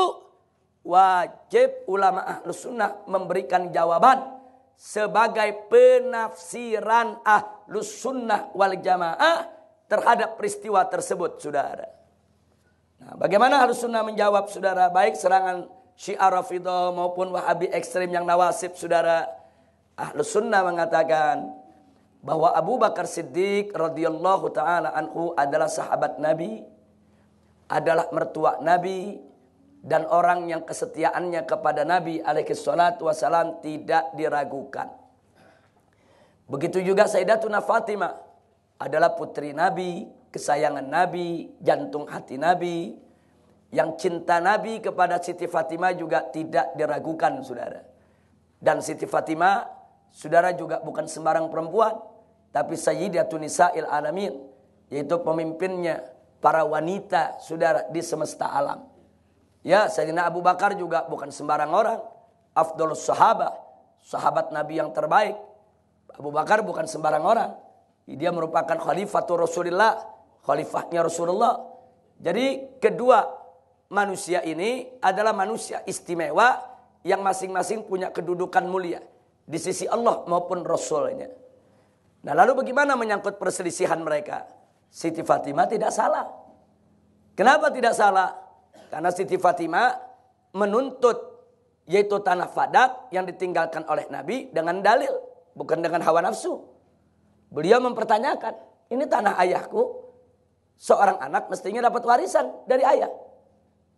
wajib ulama Ahlus Sunnah memberikan jawaban sebagai penafsiran Ahlus Sunnah wal Jamaah terhadap peristiwa tersebut, saudara. Nah, bagaimana Ahlus Sunnah menjawab, saudara? Baik serangan Syiah Rafidhah maupun Wahabi ekstrem yang Nawasib, saudara. Ahlus Sunnah mengatakan bahwa Abu Bakar Siddiq radhiyallahu taala anhu adalah sahabat Nabi, adalah mertua Nabi, dan orang yang kesetiaannya kepada Nabi alaihi salatu wasalam tidak diragukan. Begitu juga Sayyidatuna Fatimah adalah putri Nabi, kesayangan Nabi, jantung hati Nabi. Yang cinta Nabi kepada Siti Fatimah juga tidak diragukan, saudara. Dan Siti Fatimah, saudara, juga bukan sembarang perempuan, tapi Sayyidatun Nisa'il Alamin, yaitu pemimpinnya para wanita, saudara, di semesta alam. Ya, Sayyidina Abu Bakar juga bukan sembarang orang. Afdhalus sahabah, sahabat Nabi yang terbaik. Abu Bakar bukan sembarang orang. Dia merupakan khalifatul Rasulullah, khalifahnya Rasulullah. Jadi kedua manusia ini adalah manusia istimewa yang masing-masing punya kedudukan mulia di sisi Allah maupun Rasulnya. Nah, lalu bagaimana menyangkut perselisihan mereka? Siti Fatimah tidak salah. Kenapa tidak salah? Karena Siti Fatimah menuntut yaitu tanah Fadak yang ditinggalkan oleh Nabi dengan dalil, bukan dengan hawa nafsu. Beliau mempertanyakan, ini tanah ayahku, seorang anak mestinya dapat warisan dari ayah.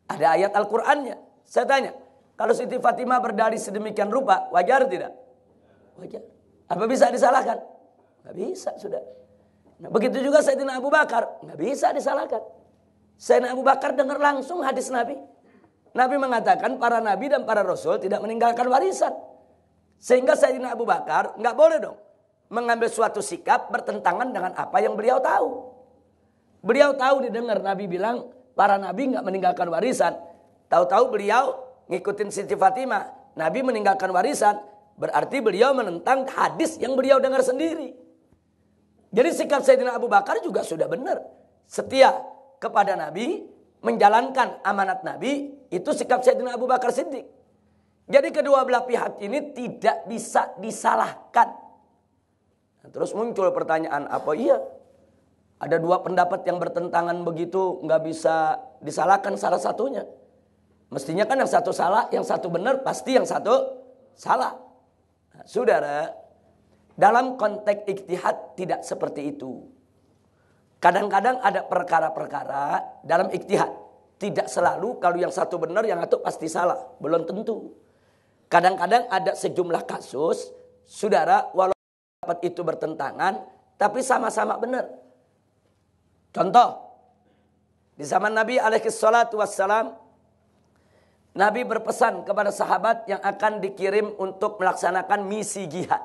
Ada ayat Al-Qur'annya. Saya tanya, kalau Siti Fatimah berdalih sedemikian rupa, wajar tidak? Wajar. Apa bisa disalahkan? Nggak bisa, sudah. Nah, begitu juga Sayyidina Abu Bakar, nggak bisa disalahkan. Sayyidina Abu Bakar dengar langsung hadis Nabi. Nabi mengatakan para nabi dan para rasul tidak meninggalkan warisan. Sehingga Sayyidina Abu Bakar nggak boleh dong mengambil suatu sikap bertentangan dengan apa yang beliau tahu. Beliau tahu didengar Nabi bilang para nabi nggak meninggalkan warisan. Tahu-tahu beliau ngikutin Siti Fatimah. Nabi meninggalkan warisan, berarti beliau menentang hadis yang beliau dengar sendiri. Jadi sikap Sayyidina Abu Bakar juga sudah benar. Setia kepada Nabi, menjalankan amanat Nabi, itu sikap Sayyidina Abu Bakar Siddiq. Jadi kedua belah pihak ini tidak bisa disalahkan. Nah, terus muncul pertanyaan, apa iya? Ada dua pendapat yang bertentangan begitu, nggak bisa disalahkan salah satunya. Mestinya kan yang satu salah, yang satu benar, pasti yang satu salah. Nah, saudara, dalam konteks ijtihad tidak seperti itu. Kadang-kadang ada perkara-perkara dalam ijtihad. Tidak selalu kalau yang satu benar, yang satu pasti salah. Belum tentu. Kadang-kadang ada sejumlah kasus, saudara, walaupun pendapat itu bertentangan, tapi sama-sama benar. Contoh, di zaman Nabi alaihi salatu wassalam, Nabi berpesan kepada sahabat yang akan dikirim untuk melaksanakan misi jihad.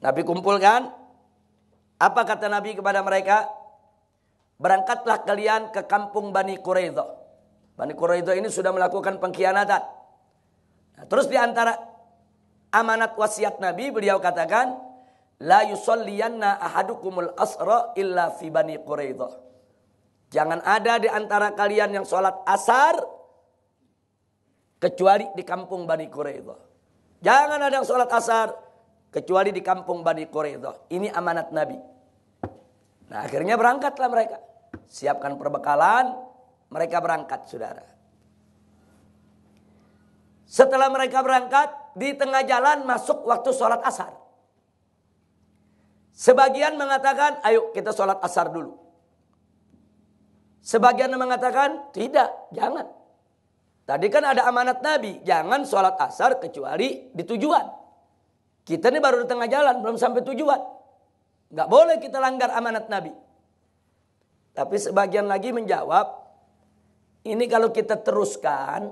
Nabi kumpulkan, apa kata Nabi kepada mereka? Berangkatlah kalian ke kampung Bani Quraidah. Bani Quraidah ini sudah melakukan pengkhianatan. Nah, terus di antara amanat wasiat Nabi, beliau katakan, la yusalliyanna ahadukumul asra illa fi Bani Quraidah. Jangan ada di antara kalian yang sholat asar kecuali di kampung Bani Quraidah. Jangan ada yang sholat asar kecuali di kampung Bani Quraidah. Ini amanat Nabi. Nah, akhirnya berangkatlah mereka. Siapkan perbekalan, mereka berangkat, saudara. Setelah mereka berangkat, di tengah jalan masuk waktu sholat asar. Sebagian mengatakan, ayo kita sholat asar dulu. Sebagian mengatakan, tidak, jangan. Tadi kan ada amanat Nabi, jangan sholat asar kecuali di tujuan. Kita ini baru di tengah jalan, belum sampai tujuan. Nggak boleh kita langgar amanat Nabi. Tapi sebagian lagi menjawab, ini kalau kita teruskan,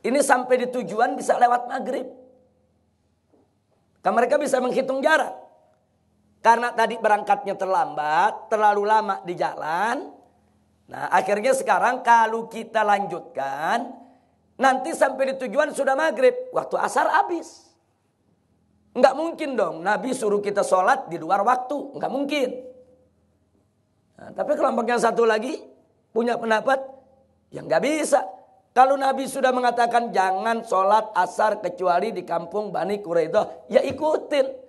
ini sampai di tujuan bisa lewat maghrib. Kan mereka bisa menghitung jarak. Karena tadi berangkatnya terlambat, terlalu lama di jalan. Nah, akhirnya sekarang kalau kita lanjutkan, nanti sampai di tujuan sudah maghrib. Waktu asar habis. Enggak mungkin dong Nabi suruh kita sholat di luar waktu. Enggak mungkin. Nah, tapi kelompok yang satu lagi punya pendapat yang enggak bisa. Kalau Nabi sudah mengatakan jangan sholat asar kecuali di kampung Bani Quraidah, ya ikutin.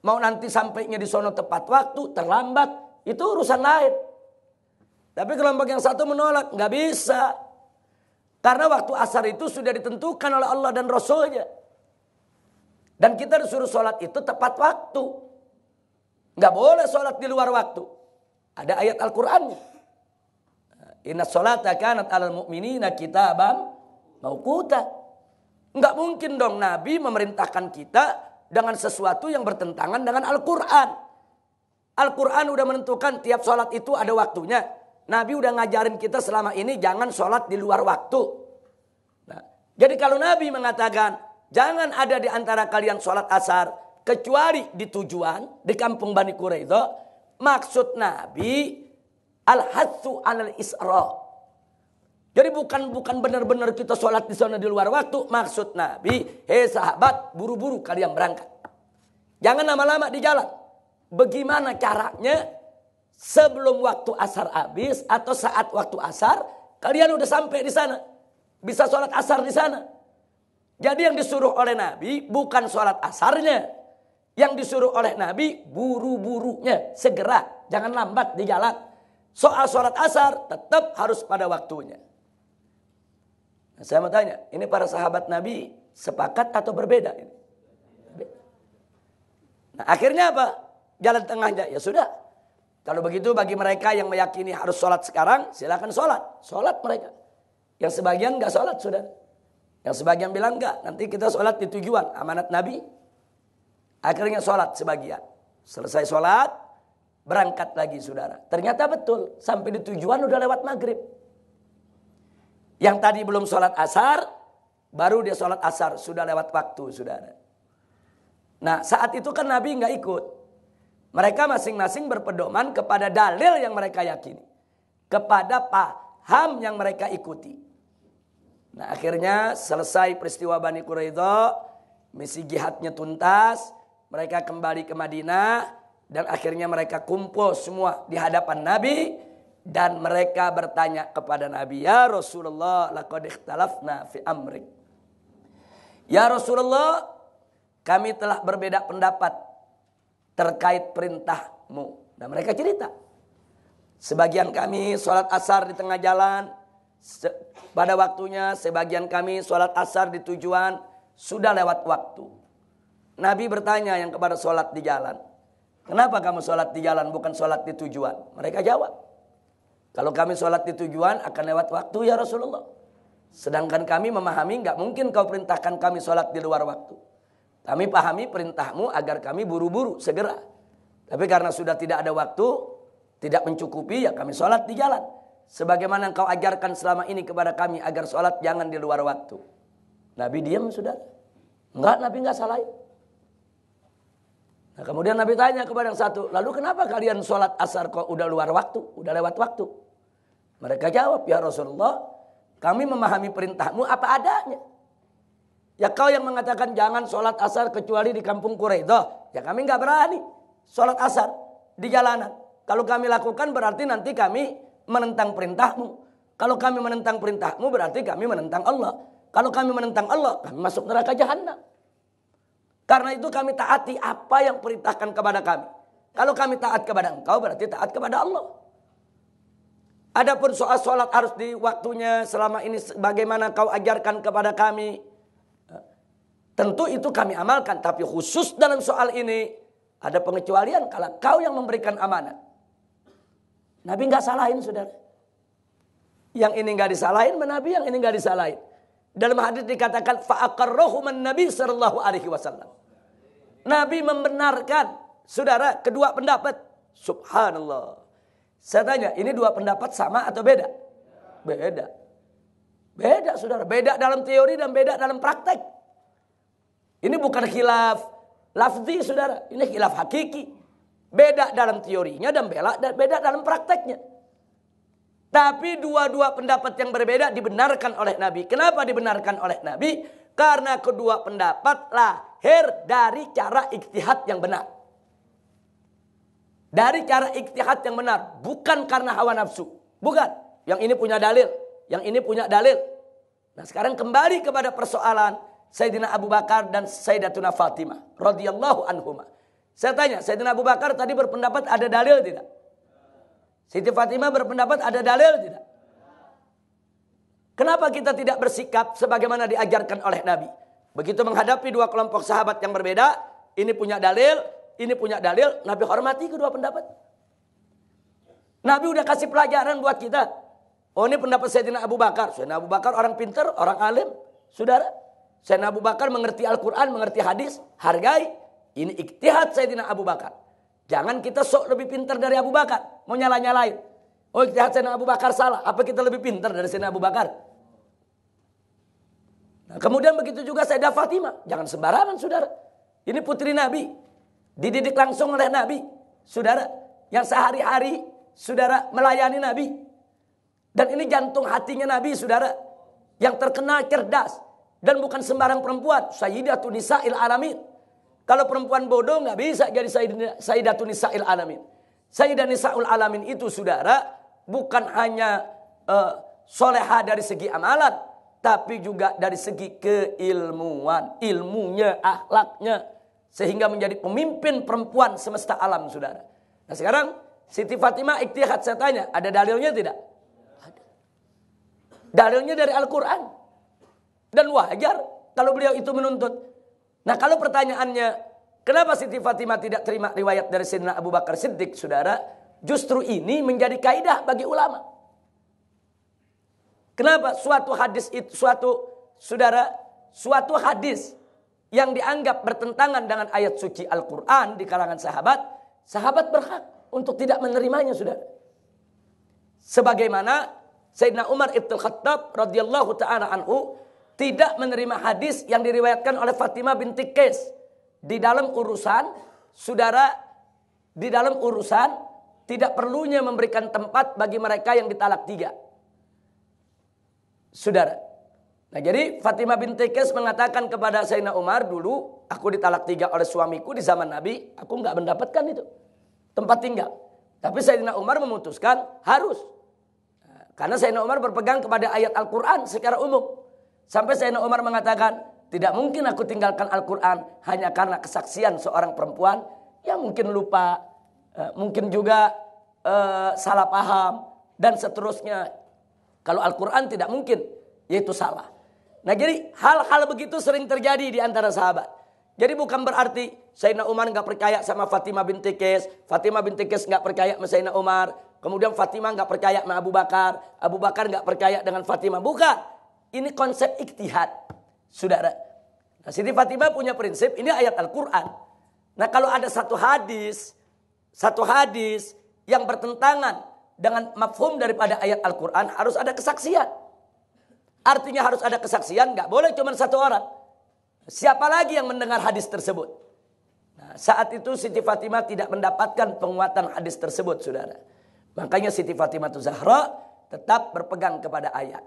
Mau nanti sampainya di sono tepat waktu, terlambat, itu urusan lain. Tapi kelompok yang satu menolak, nggak bisa. Karena waktu asar itu sudah ditentukan oleh Allah dan Rasulnya. Dan kita disuruh sholat itu tepat waktu. Nggak boleh sholat di luar waktu. Ada ayat Al-Qurannya. Inna sholata kanat alal mu'minina kitaban mauquta. Enggak mungkin dong Nabi memerintahkan kita dengan sesuatu yang bertentangan dengan Al-Quran. Al-Quran udah menentukan tiap sholat itu ada waktunya. Nabi udah ngajarin kita selama ini jangan sholat di luar waktu. Nah, jadi kalau Nabi mengatakan jangan ada di antara kalian sholat asar kecuali di tujuan di kampung Bani Quraidah, maksud Nabi al-hatsu 'alal isra. Jadi bukan benar-benar kita sholat di sana di luar waktu. Maksud Nabi, hei sahabat, buru-buru kalian berangkat. Jangan lama-lama di jalan. Bagaimana caranya sebelum waktu asar habis atau saat waktu asar kalian udah sampai di sana, bisa sholat asar di sana. Jadi yang disuruh oleh Nabi bukan sholat asarnya, yang disuruh oleh Nabi buru-burunya, segera, jangan lambat di jalan. Soal sholat asar tetap harus pada waktunya. Nah, saya mau tanya, ini para sahabat Nabi sepakat atau berbeda? Nah, akhirnya apa? Jalan tengahnya, ya sudah. Kalau begitu bagi mereka yang meyakini harus sholat sekarang, silakan sholat. Sholat mereka. Yang sebagian enggak sholat, sudah. Yang sebagian bilang enggak, nanti kita sholat di tujuan, amanat Nabi. Akhirnya sholat sebagian. Selesai sholat, berangkat lagi saudara. Ternyata betul, sampai di tujuan udah lewat maghrib. Yang tadi belum sholat asar, baru dia sholat asar, sudah lewat waktu saudara. Nah saat itu kan Nabi nggak ikut. Mereka masing-masing berpedoman kepada dalil yang mereka yakini. Kepada paham yang mereka ikuti. Nah akhirnya selesai peristiwa Bani Quraidah, misi jihadnya tuntas, mereka kembali ke Madinah. Dan akhirnya mereka kumpul semua di hadapan Nabi. Dan mereka bertanya kepada Nabi, ya Rasulullah, laqad ikhtalafna fi amrik. Ya Rasulullah, kami telah berbeda pendapat terkait perintahmu. Nah mereka cerita. Sebagian kami sholat asar di tengah jalan pada waktunya. Sebagian kami sholat asar di tujuan sudah lewat waktu. Nabi bertanya yang kepada sholat di jalan, kenapa kamu sholat di jalan bukan sholat di tujuan? Mereka jawab, kalau kami sholat di tujuan akan lewat waktu ya Rasulullah. Sedangkan kami memahami gak mungkin kau perintahkan kami sholat di luar waktu. Kami pahami perintahmu agar kami buru-buru segera. Tapi karena sudah tidak ada waktu, tidak mencukupi, ya kami sholat di jalan. Sebagaimana engkau ajarkan selama ini kepada kami agar sholat jangan di luar waktu. Nabi diam sudah. Enggak, Nabi enggak salahin. Nah, kemudian Nabi tanya kepada yang satu, lalu kenapa kalian sholat asar kok udah luar waktu, udah lewat waktu? Mereka jawab, ya Rasulullah, kami memahami perintahmu apa adanya. Ya kau yang mengatakan jangan sholat asar kecuali di kampung Quraidah. Ya kami enggak berani sholat asar di jalanan. Kalau kami lakukan berarti nanti kami menentang perintahmu. Kalau kami menentang perintahmu berarti kami menentang Allah. Kalau kami menentang Allah, kami masuk neraka jahanam. Karena itu kami taati apa yang perintahkan kepada kami. Kalau kami taat kepada engkau berarti taat kepada Allah. Adapun soal sholat harus di waktunya selama ini bagaimana kau ajarkan kepada kami. Tentu itu kami amalkan. Tapi khusus dalam soal ini ada pengecualian kalau kau yang memberikan amanat. Nabi enggak salahin saudara. Yang ini enggak disalahin, Nabi yang ini enggak disalahin. Dalam hadis dikatakan fa'aqarrahum an-nabi sallallahu alaihi wasallam. Nabi membenarkan saudara kedua pendapat. Subhanallah. Saya tanya, ini dua pendapat sama atau beda? Beda. Beda saudara, beda dalam teori dan beda dalam praktek. Ini bukan khilaf lafzi saudara, ini khilaf hakiki. Beda dalam teorinya dan beda dalam prakteknya. Tapi dua-dua pendapat yang berbeda dibenarkan oleh Nabi. Kenapa dibenarkan oleh Nabi? Karena kedua pendapat lahir dari cara ijtihad yang benar. Dari cara ijtihad yang benar. Bukan karena hawa nafsu. Bukan. Yang ini punya dalil. Yang ini punya dalil. Nah sekarang kembali kepada persoalan Sayyidina Abu Bakar dan Sayyidatuna Fatimah. Radhiyallahu anhumah. Saya tanya, Sayyidina Abu Bakar tadi berpendapat ada dalil tidak? Siti Fatimah berpendapat ada dalil tidak? Kenapa kita tidak bersikap sebagaimana diajarkan oleh Nabi? Begitu menghadapi dua kelompok sahabat yang berbeda, ini punya dalil, ini punya dalil, Nabi hormati kedua pendapat. Nabi udah kasih pelajaran buat kita. Oh ini pendapat Sayyidina Abu Bakar. Sayyidina Abu Bakar orang pintar, orang alim. Saudara, Sayyidina Abu Bakar mengerti Al-Quran, mengerti hadis, hargai. Ini ijtihad Sayyidina Abu Bakar. Jangan kita sok lebih pintar dari Abu Bakar. Mau nyala-nyalain. Oh ijtihad Sayyidina Abu Bakar salah. Apa kita lebih pintar dari Sayyidina Abu Bakar? Nah, kemudian begitu juga Sayyidah Fatimah. Jangan sembarangan saudara. Ini putri Nabi. Dididik langsung oleh Nabi. Saudara. Yang sehari-hari saudara melayani Nabi. Dan ini jantung hatinya Nabi saudara. Yang terkenal cerdas. Dan bukan sembarang perempuan. Sayyidatun Nisa'il Alamin. Kalau perempuan bodoh nggak bisa jadi Sayyidatun Nisa'il Alamin. Sayyidah Nisa'ul Alamin itu saudara bukan hanya soleha dari segi amalan, tapi juga dari segi keilmuan, ilmunya, akhlaknya, sehingga menjadi pemimpin perempuan semesta alam saudara. Nah sekarang Siti Fatimah ijtihad, saya tanya, ada dalilnya tidak? Ada. Dalilnya dari Al-Quran. Dan wajar kalau beliau itu menuntut. Nah kalau pertanyaannya, kenapa Siti Fatimah tidak terima riwayat dari Sayyidina Abu Bakar Siddiq, saudara? Justru ini menjadi kaidah bagi ulama. Kenapa suatu hadis itu, suatu hadis yang dianggap bertentangan dengan ayat suci Al-Quran di kalangan sahabat, sahabat berhak untuk tidak menerimanya, saudara. Sebagaimana Sayyidina Umar Ibn Khattab radhiyallahu ta'ala anhu tidak menerima hadis yang diriwayatkan oleh Fatimah binti Qais di dalam urusan saudara, di dalam urusan tidak perlunya memberikan tempat bagi mereka yang ditalak 3. Saudara. Nah, jadi Fatimah binti Qais mengatakan kepada Sayyidina Umar, dulu aku ditalak 3 oleh suamiku di zaman Nabi, aku enggak mendapatkan itu. tempat tinggal. Tapi Sayyidina Umar memutuskan harus. Karena Sayyidina Umar berpegang kepada ayat Al-Quran secara umum. Sampai Sayyidina Umar mengatakan, tidak mungkin aku tinggalkan Al-Quran hanya karena kesaksian seorang perempuan yang mungkin lupa, mungkin juga salah paham, dan seterusnya. Kalau Al-Quran tidak mungkin, yaitu salah. Nah jadi hal-hal begitu sering terjadi di antara sahabat. Jadi bukan berarti Sayyidina Umar nggak percaya sama Fatimah binti Qais, Fatimah binti Qais nggak percaya sama Sayyidina Umar, kemudian Fatimah nggak percaya sama Abu Bakar nggak percaya dengan Fatimah. Bukan, ini konsep ijtihad, saudara. Nah, Siti Fatimah punya prinsip, ini ayat Al-Quran. Nah kalau ada satu hadis yang bertentangan dengan mafhum daripada ayat Al-Quran, harus ada kesaksian. Artinya harus ada kesaksian, nggak boleh cuma satu orang. Siapa lagi yang mendengar hadis tersebut? Nah, saat itu Siti Fatimah tidak mendapatkan penguatan hadis tersebut, saudara. Makanya Siti Fatimah Zahra tetap berpegang kepada ayat.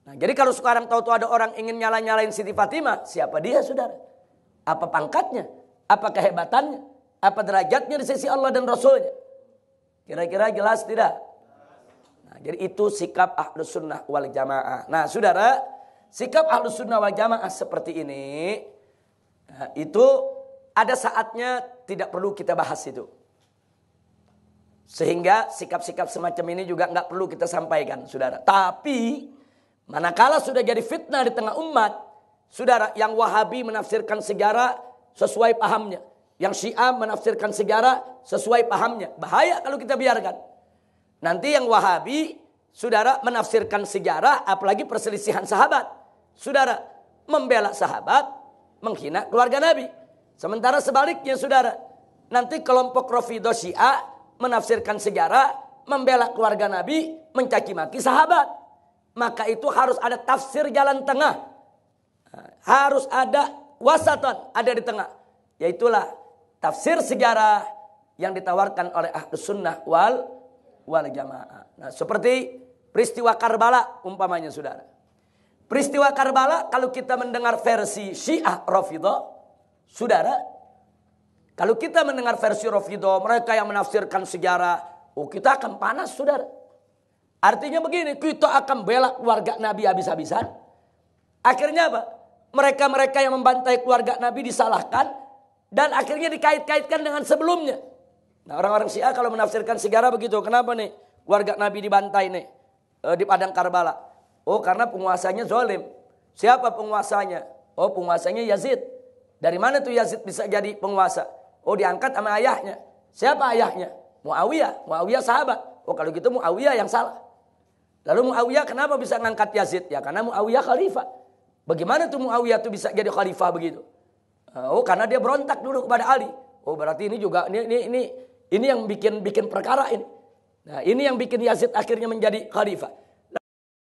Nah, jadi kalau sekarang tahu-tahu ada orang ingin nyalain Siti Fatimah, siapa dia, saudara? Apa pangkatnya? Apa kehebatannya? Apa derajatnya di sisi Allah dan Rasulnya? Kira-kira jelas tidak? Nah, jadi itu sikap Ahlus Sunnah wal Jamaah. Nah, saudara, sikap Ahlus Sunnah wal Jamaah seperti ini, nah, itu ada saatnya tidak perlu kita bahas itu. Sehingga sikap-sikap semacam ini juga nggak perlu kita sampaikan, saudara. Tapi manakala sudah jadi fitnah di tengah umat, saudara, yang Wahabi menafsirkan sejarah sesuai pahamnya, yang Syiah menafsirkan sejarah sesuai pahamnya. Bahaya kalau kita biarkan. Nanti yang Wahabi, saudara, menafsirkan sejarah, apalagi perselisihan sahabat. Saudara, membela sahabat, menghina keluarga Nabi. Sementara sebaliknya, saudara, nanti kelompok Rafidhah Syiah menafsirkan sejarah, membela keluarga Nabi, mencaci maki sahabat. Maka itu harus ada tafsir jalan tengah. Harus ada wasatan, ada di tengah. Yaitulah tafsir sejarah yang ditawarkan oleh Ahlus Sunnah wal Jamaah. Nah, seperti peristiwa Karbala umpamanya, saudara. Peristiwa Karbala kalau kita mendengar versi Syiah Rafidhah, saudara, kalau kita mendengar versi Rafidhah, mereka yang menafsirkan sejarah, kita akan panas, saudara. Artinya begini, kita akan bela keluarga Nabi habis-habisan. Akhirnya apa? Mereka-mereka yang membantai keluarga Nabi disalahkan dan akhirnya dikait-kaitkan dengan sebelumnya. Nah, orang-orang Syiah kalau menafsirkan sejarah begitu. Kenapa nih keluarga Nabi dibantai nih di padang Karbala? Oh, karena penguasanya zalim. Siapa penguasanya? Oh, penguasanya Yazid. Dari mana tuh Yazid bisa jadi penguasa? Oh, diangkat sama ayahnya. Siapa ayahnya? Muawiyah. Muawiyah sahabat. Oh, kalau gitu Muawiyah yang salah. Lalu Muawiyah kenapa bisa ngangkat Yazid? Ya karena Muawiyah khalifah. Bagaimana tuh Muawiyah tuh bisa jadi khalifah begitu? Oh, karena dia berontak dulu kepada Ali. Oh, berarti ini juga ini yang bikin perkara ini. Nah, ini yang bikin Yazid akhirnya menjadi khalifah.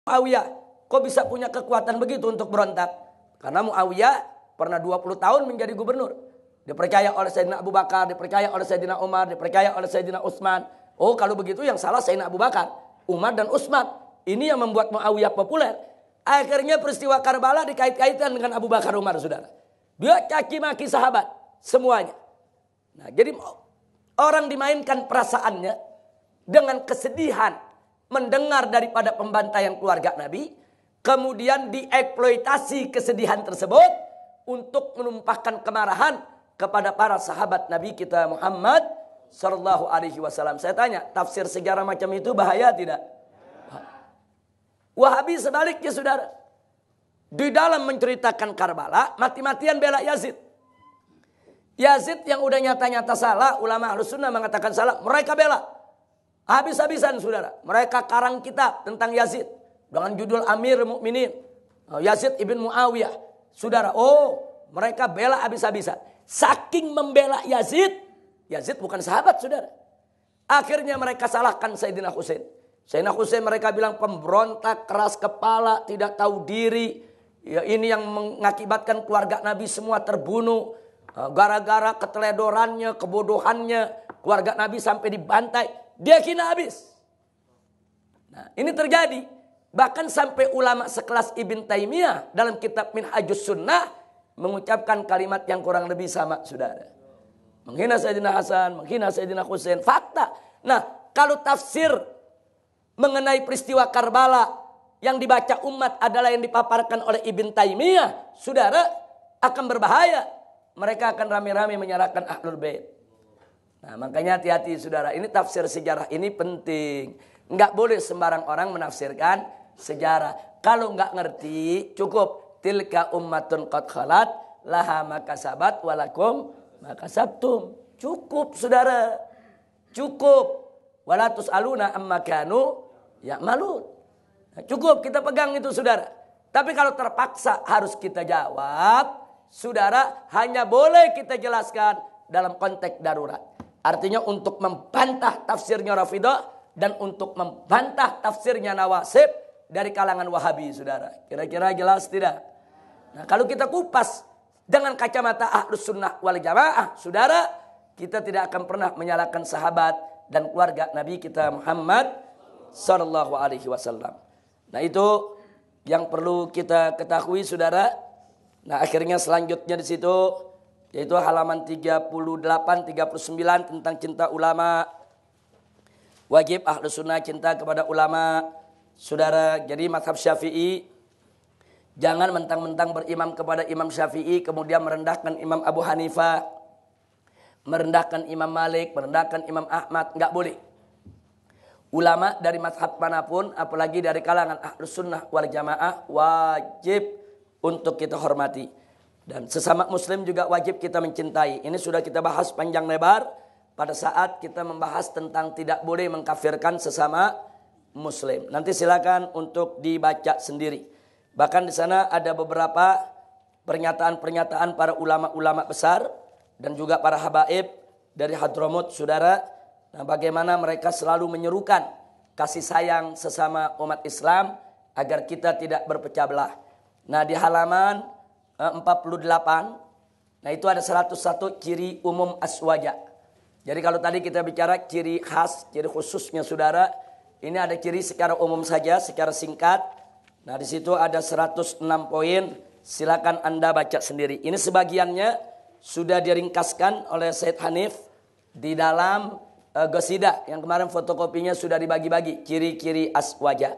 Muawiyah kok bisa punya kekuatan begitu untuk berontak? Karena Muawiyah pernah 20 tahun menjadi gubernur. Dipercaya oleh Sayyidina Abu Bakar, dipercaya oleh Sayyidina Umar, dipercaya oleh Sayyidina Utsman. Oh, kalau begitu yang salah Sayyidina Abu Bakar, Umar dan Utsman. Ini yang membuat Muawiyah populer. Akhirnya peristiwa Karbala dikait-kaitkan dengan Abu Bakar, Umar, saudara. Dia caci maki sahabat semuanya. Nah, jadi orang dimainkan perasaannya dengan kesedihan mendengar daripada pembantaian keluarga Nabi, kemudian dieksploitasi kesedihan tersebut untuk menumpahkan kemarahan kepada para sahabat Nabi kita Muhammad sallallahu alaihi wasallam. Saya tanya, tafsir sejarah macam itu bahaya tidak? Wahabi sebaliknya, saudara. Di dalam menceritakan Karbala, mati-matian bela Yazid. Yazid yang udah nyata-nyata salah, ulama Ahlus Sunnah mengatakan salah, mereka bela. Habis-habisan, saudara. Mereka karang kitab tentang Yazid dengan judul Amir Mukminin, Yazid ibn Muawiyah. Saudara, mereka bela habis-habisan. Saking membela Yazid, Yazid bukan sahabat, saudara. Akhirnya mereka salahkan Sayyidina Husain. Sayyidina Husain mereka bilang pemberontak, keras kepala, tidak tahu diri. Ya, ini yang mengakibatkan keluarga Nabi semua terbunuh. Gara-gara keteledorannya, kebodohannya, keluarga Nabi sampai dibantai. Dia kina habis. Nah, ini terjadi. Bahkan sampai ulama sekelas Ibn Taimiyah dalam kitab Minhajus Sunnah mengucapkan kalimat yang kurang lebih sama, saudara. menghina Sayyidina Hasan, menghina Sayyidina Husain. Fakta. Nah, kalau tafsir mengenai peristiwa Karbala yang dibaca umat adalah yang dipaparkan oleh Ibn Taimiyah, saudara, akan berbahaya. Mereka akan rame-rame menyalahkan Ahlul Bait. Nah, makanya hati-hati saudara. Ini tafsir sejarah ini penting. Enggak boleh sembarang orang menafsirkan sejarah. Kalau enggak ngerti, cukup. Tilka ummatun qad khalat, laha makasabat walakum makasabtum. Cukup saudara. Cukup. Wala tus'aluna amma kanu ya'malun. Nah, cukup kita pegang itu saudara. Tapi kalau terpaksa harus kita jawab, saudara, hanya boleh kita jelaskan dalam konteks darurat. Artinya untuk membantah tafsirnya Rafidah dan untuk membantah tafsirnya Nawasib dari kalangan Wahabi, saudara. Kira-kira jelas tidak? Nah, kalau kita kupas dengan kacamata Ahlus Sunnah wal Jamaah, saudara, kita tidak akan pernah menyalahkan sahabat dan keluarga Nabi kita Muhammad sallallahu alaihi wasallam. Nah, itu yang perlu kita ketahui, saudara. Nah, akhirnya selanjutnya di situ yaitu halaman 38 39 tentang cinta ulama. Wajib Ahlus Sunnah cinta kepada ulama, saudara. Jadi mazhab Syafi'i, jangan mentang-mentang berimam kepada Imam Syafi'i kemudian merendahkan Imam Abu Hanifah, merendahkan Imam Malik, merendahkan Imam Ahmad. Enggak boleh. Ulama dari mazhab manapun, apalagi dari kalangan Ahlus Sunnah wal Jamaah, wajib untuk kita hormati. Dan sesama muslim juga wajib kita mencintai. Ini sudah kita bahas panjang lebar pada saat kita membahas tentang tidak boleh mengkafirkan sesama muslim. Nanti silakan untuk dibaca sendiri. Bahkan di sana ada beberapa pernyataan-pernyataan para ulama-ulama besar dan juga para habaib dari Hadramut, saudara. Nah, bagaimana mereka selalu menyerukan kasih sayang sesama umat Islam agar kita tidak berpecah belah. Nah, di halaman 48, nah itu ada 101 ciri umum aswaja. Jadi kalau tadi kita bicara ciri khas, ciri khususnya saudara, ini ada ciri secara umum saja, secara singkat. Nah, di situ ada 106 poin, silakan Anda baca sendiri. Ini sebagiannya sudah diringkaskan oleh Said Hanif di dalam Qasidah yang kemarin fotokopinya sudah dibagi-bagi, ciri-ciri aswaja.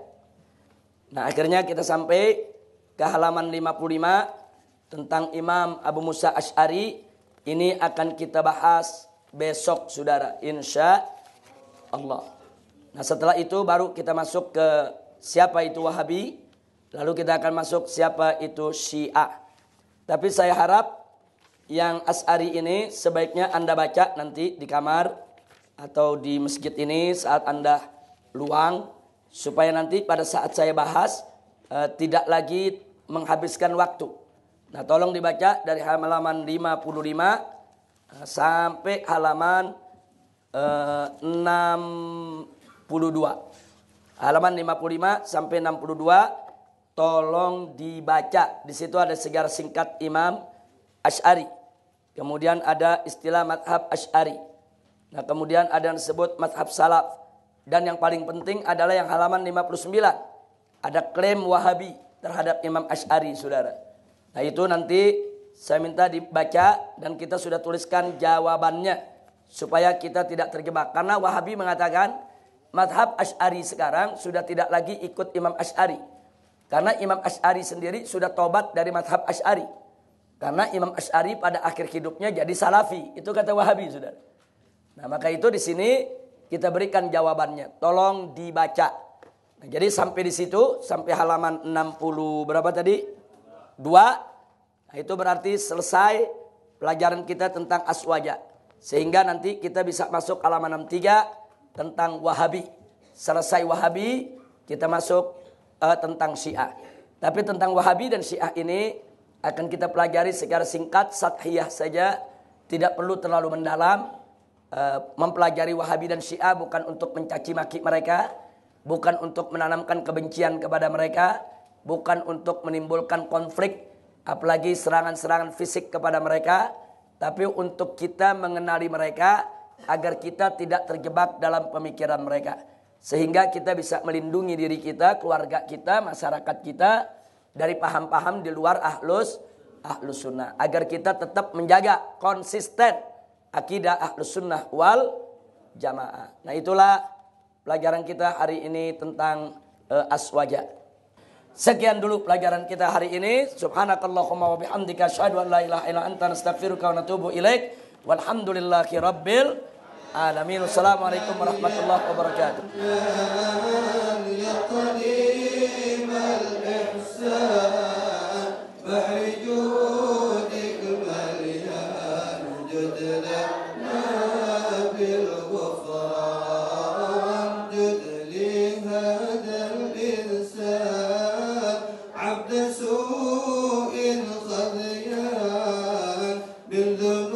Nah, akhirnya kita sampai ke halaman 55 tentang Imam Abu Musa Asy'ari. Ini akan kita bahas besok, saudara, insya Allah. Nah, setelah itu baru kita masuk ke siapa itu Wahabi, lalu kita akan masuk siapa itu Syiah. Tapi saya harap yang Asy'ari ini sebaiknya Anda baca nanti di kamar atau di masjid ini saat Anda luang, supaya nanti pada saat saya bahas tidak lagi menghabiskan waktu. Nah, tolong dibaca dari halaman 55 sampai halaman 62. Halaman 55 sampai 62 tolong dibaca. Di situ ada sejarah singkat Imam Asy'ari. Kemudian ada istilah mazhab Asy'ari. Nah, kemudian ada yang disebut mazhab salaf. Dan yang paling penting adalah yang halaman 59. Ada klaim Wahabi terhadap Imam Asy'ari, saudara. Nah, itu nanti saya minta dibaca dan kita sudah tuliskan jawabannya supaya kita tidak terjebak. Karena Wahabi mengatakan mazhab Asy'ari sekarang sudah tidak lagi ikut Imam Asy'ari. Karena Imam Asy'ari sendiri sudah tobat dari mazhab Asy'ari. Karena Imam Asy'ari pada akhir hidupnya jadi salafi. Itu kata Wahabi, saudara. Nah, maka itu di sini kita berikan jawabannya. Tolong dibaca. Nah, jadi sampai di situ, sampai halaman 60 berapa tadi? 2. Nah, itu berarti selesai pelajaran kita tentang aswaja. Sehingga nanti kita bisa masuk halaman 63 tentang Wahabi. Selesai Wahabi, kita masuk tentang Syiah. Tapi tentang Wahabi dan Syiah ini akan kita pelajari secara singkat, sathiyah saja. Tidak perlu terlalu mendalam. Mempelajari Wahabi dan Syiah bukan untuk mencaci maki mereka, bukan untuk menanamkan kebencian kepada mereka, bukan untuk menimbulkan konflik, apalagi serangan-serangan fisik kepada mereka, tapi untuk kita mengenali mereka agar kita tidak terjebak dalam pemikiran mereka, sehingga kita bisa melindungi diri kita, keluarga kita, masyarakat kita dari paham-paham di luar ahlus sunnah, agar kita tetap menjaga konsisten akidah Ahlus Sunnah wal Jamaah. Nah, itulah pelajaran kita hari ini tentang aswaja. Sekian dulu pelajaran kita hari ini. Subhanakallahumma wa bihamdika asyhadu an la ilaha illa anta nastaghfiruka wa natubu ilaik. Walhamdulillahi rabbil alamin. Wassalamualaikum warahmatullahi wabarakatuh. عبد سوء خذيان بالذنوب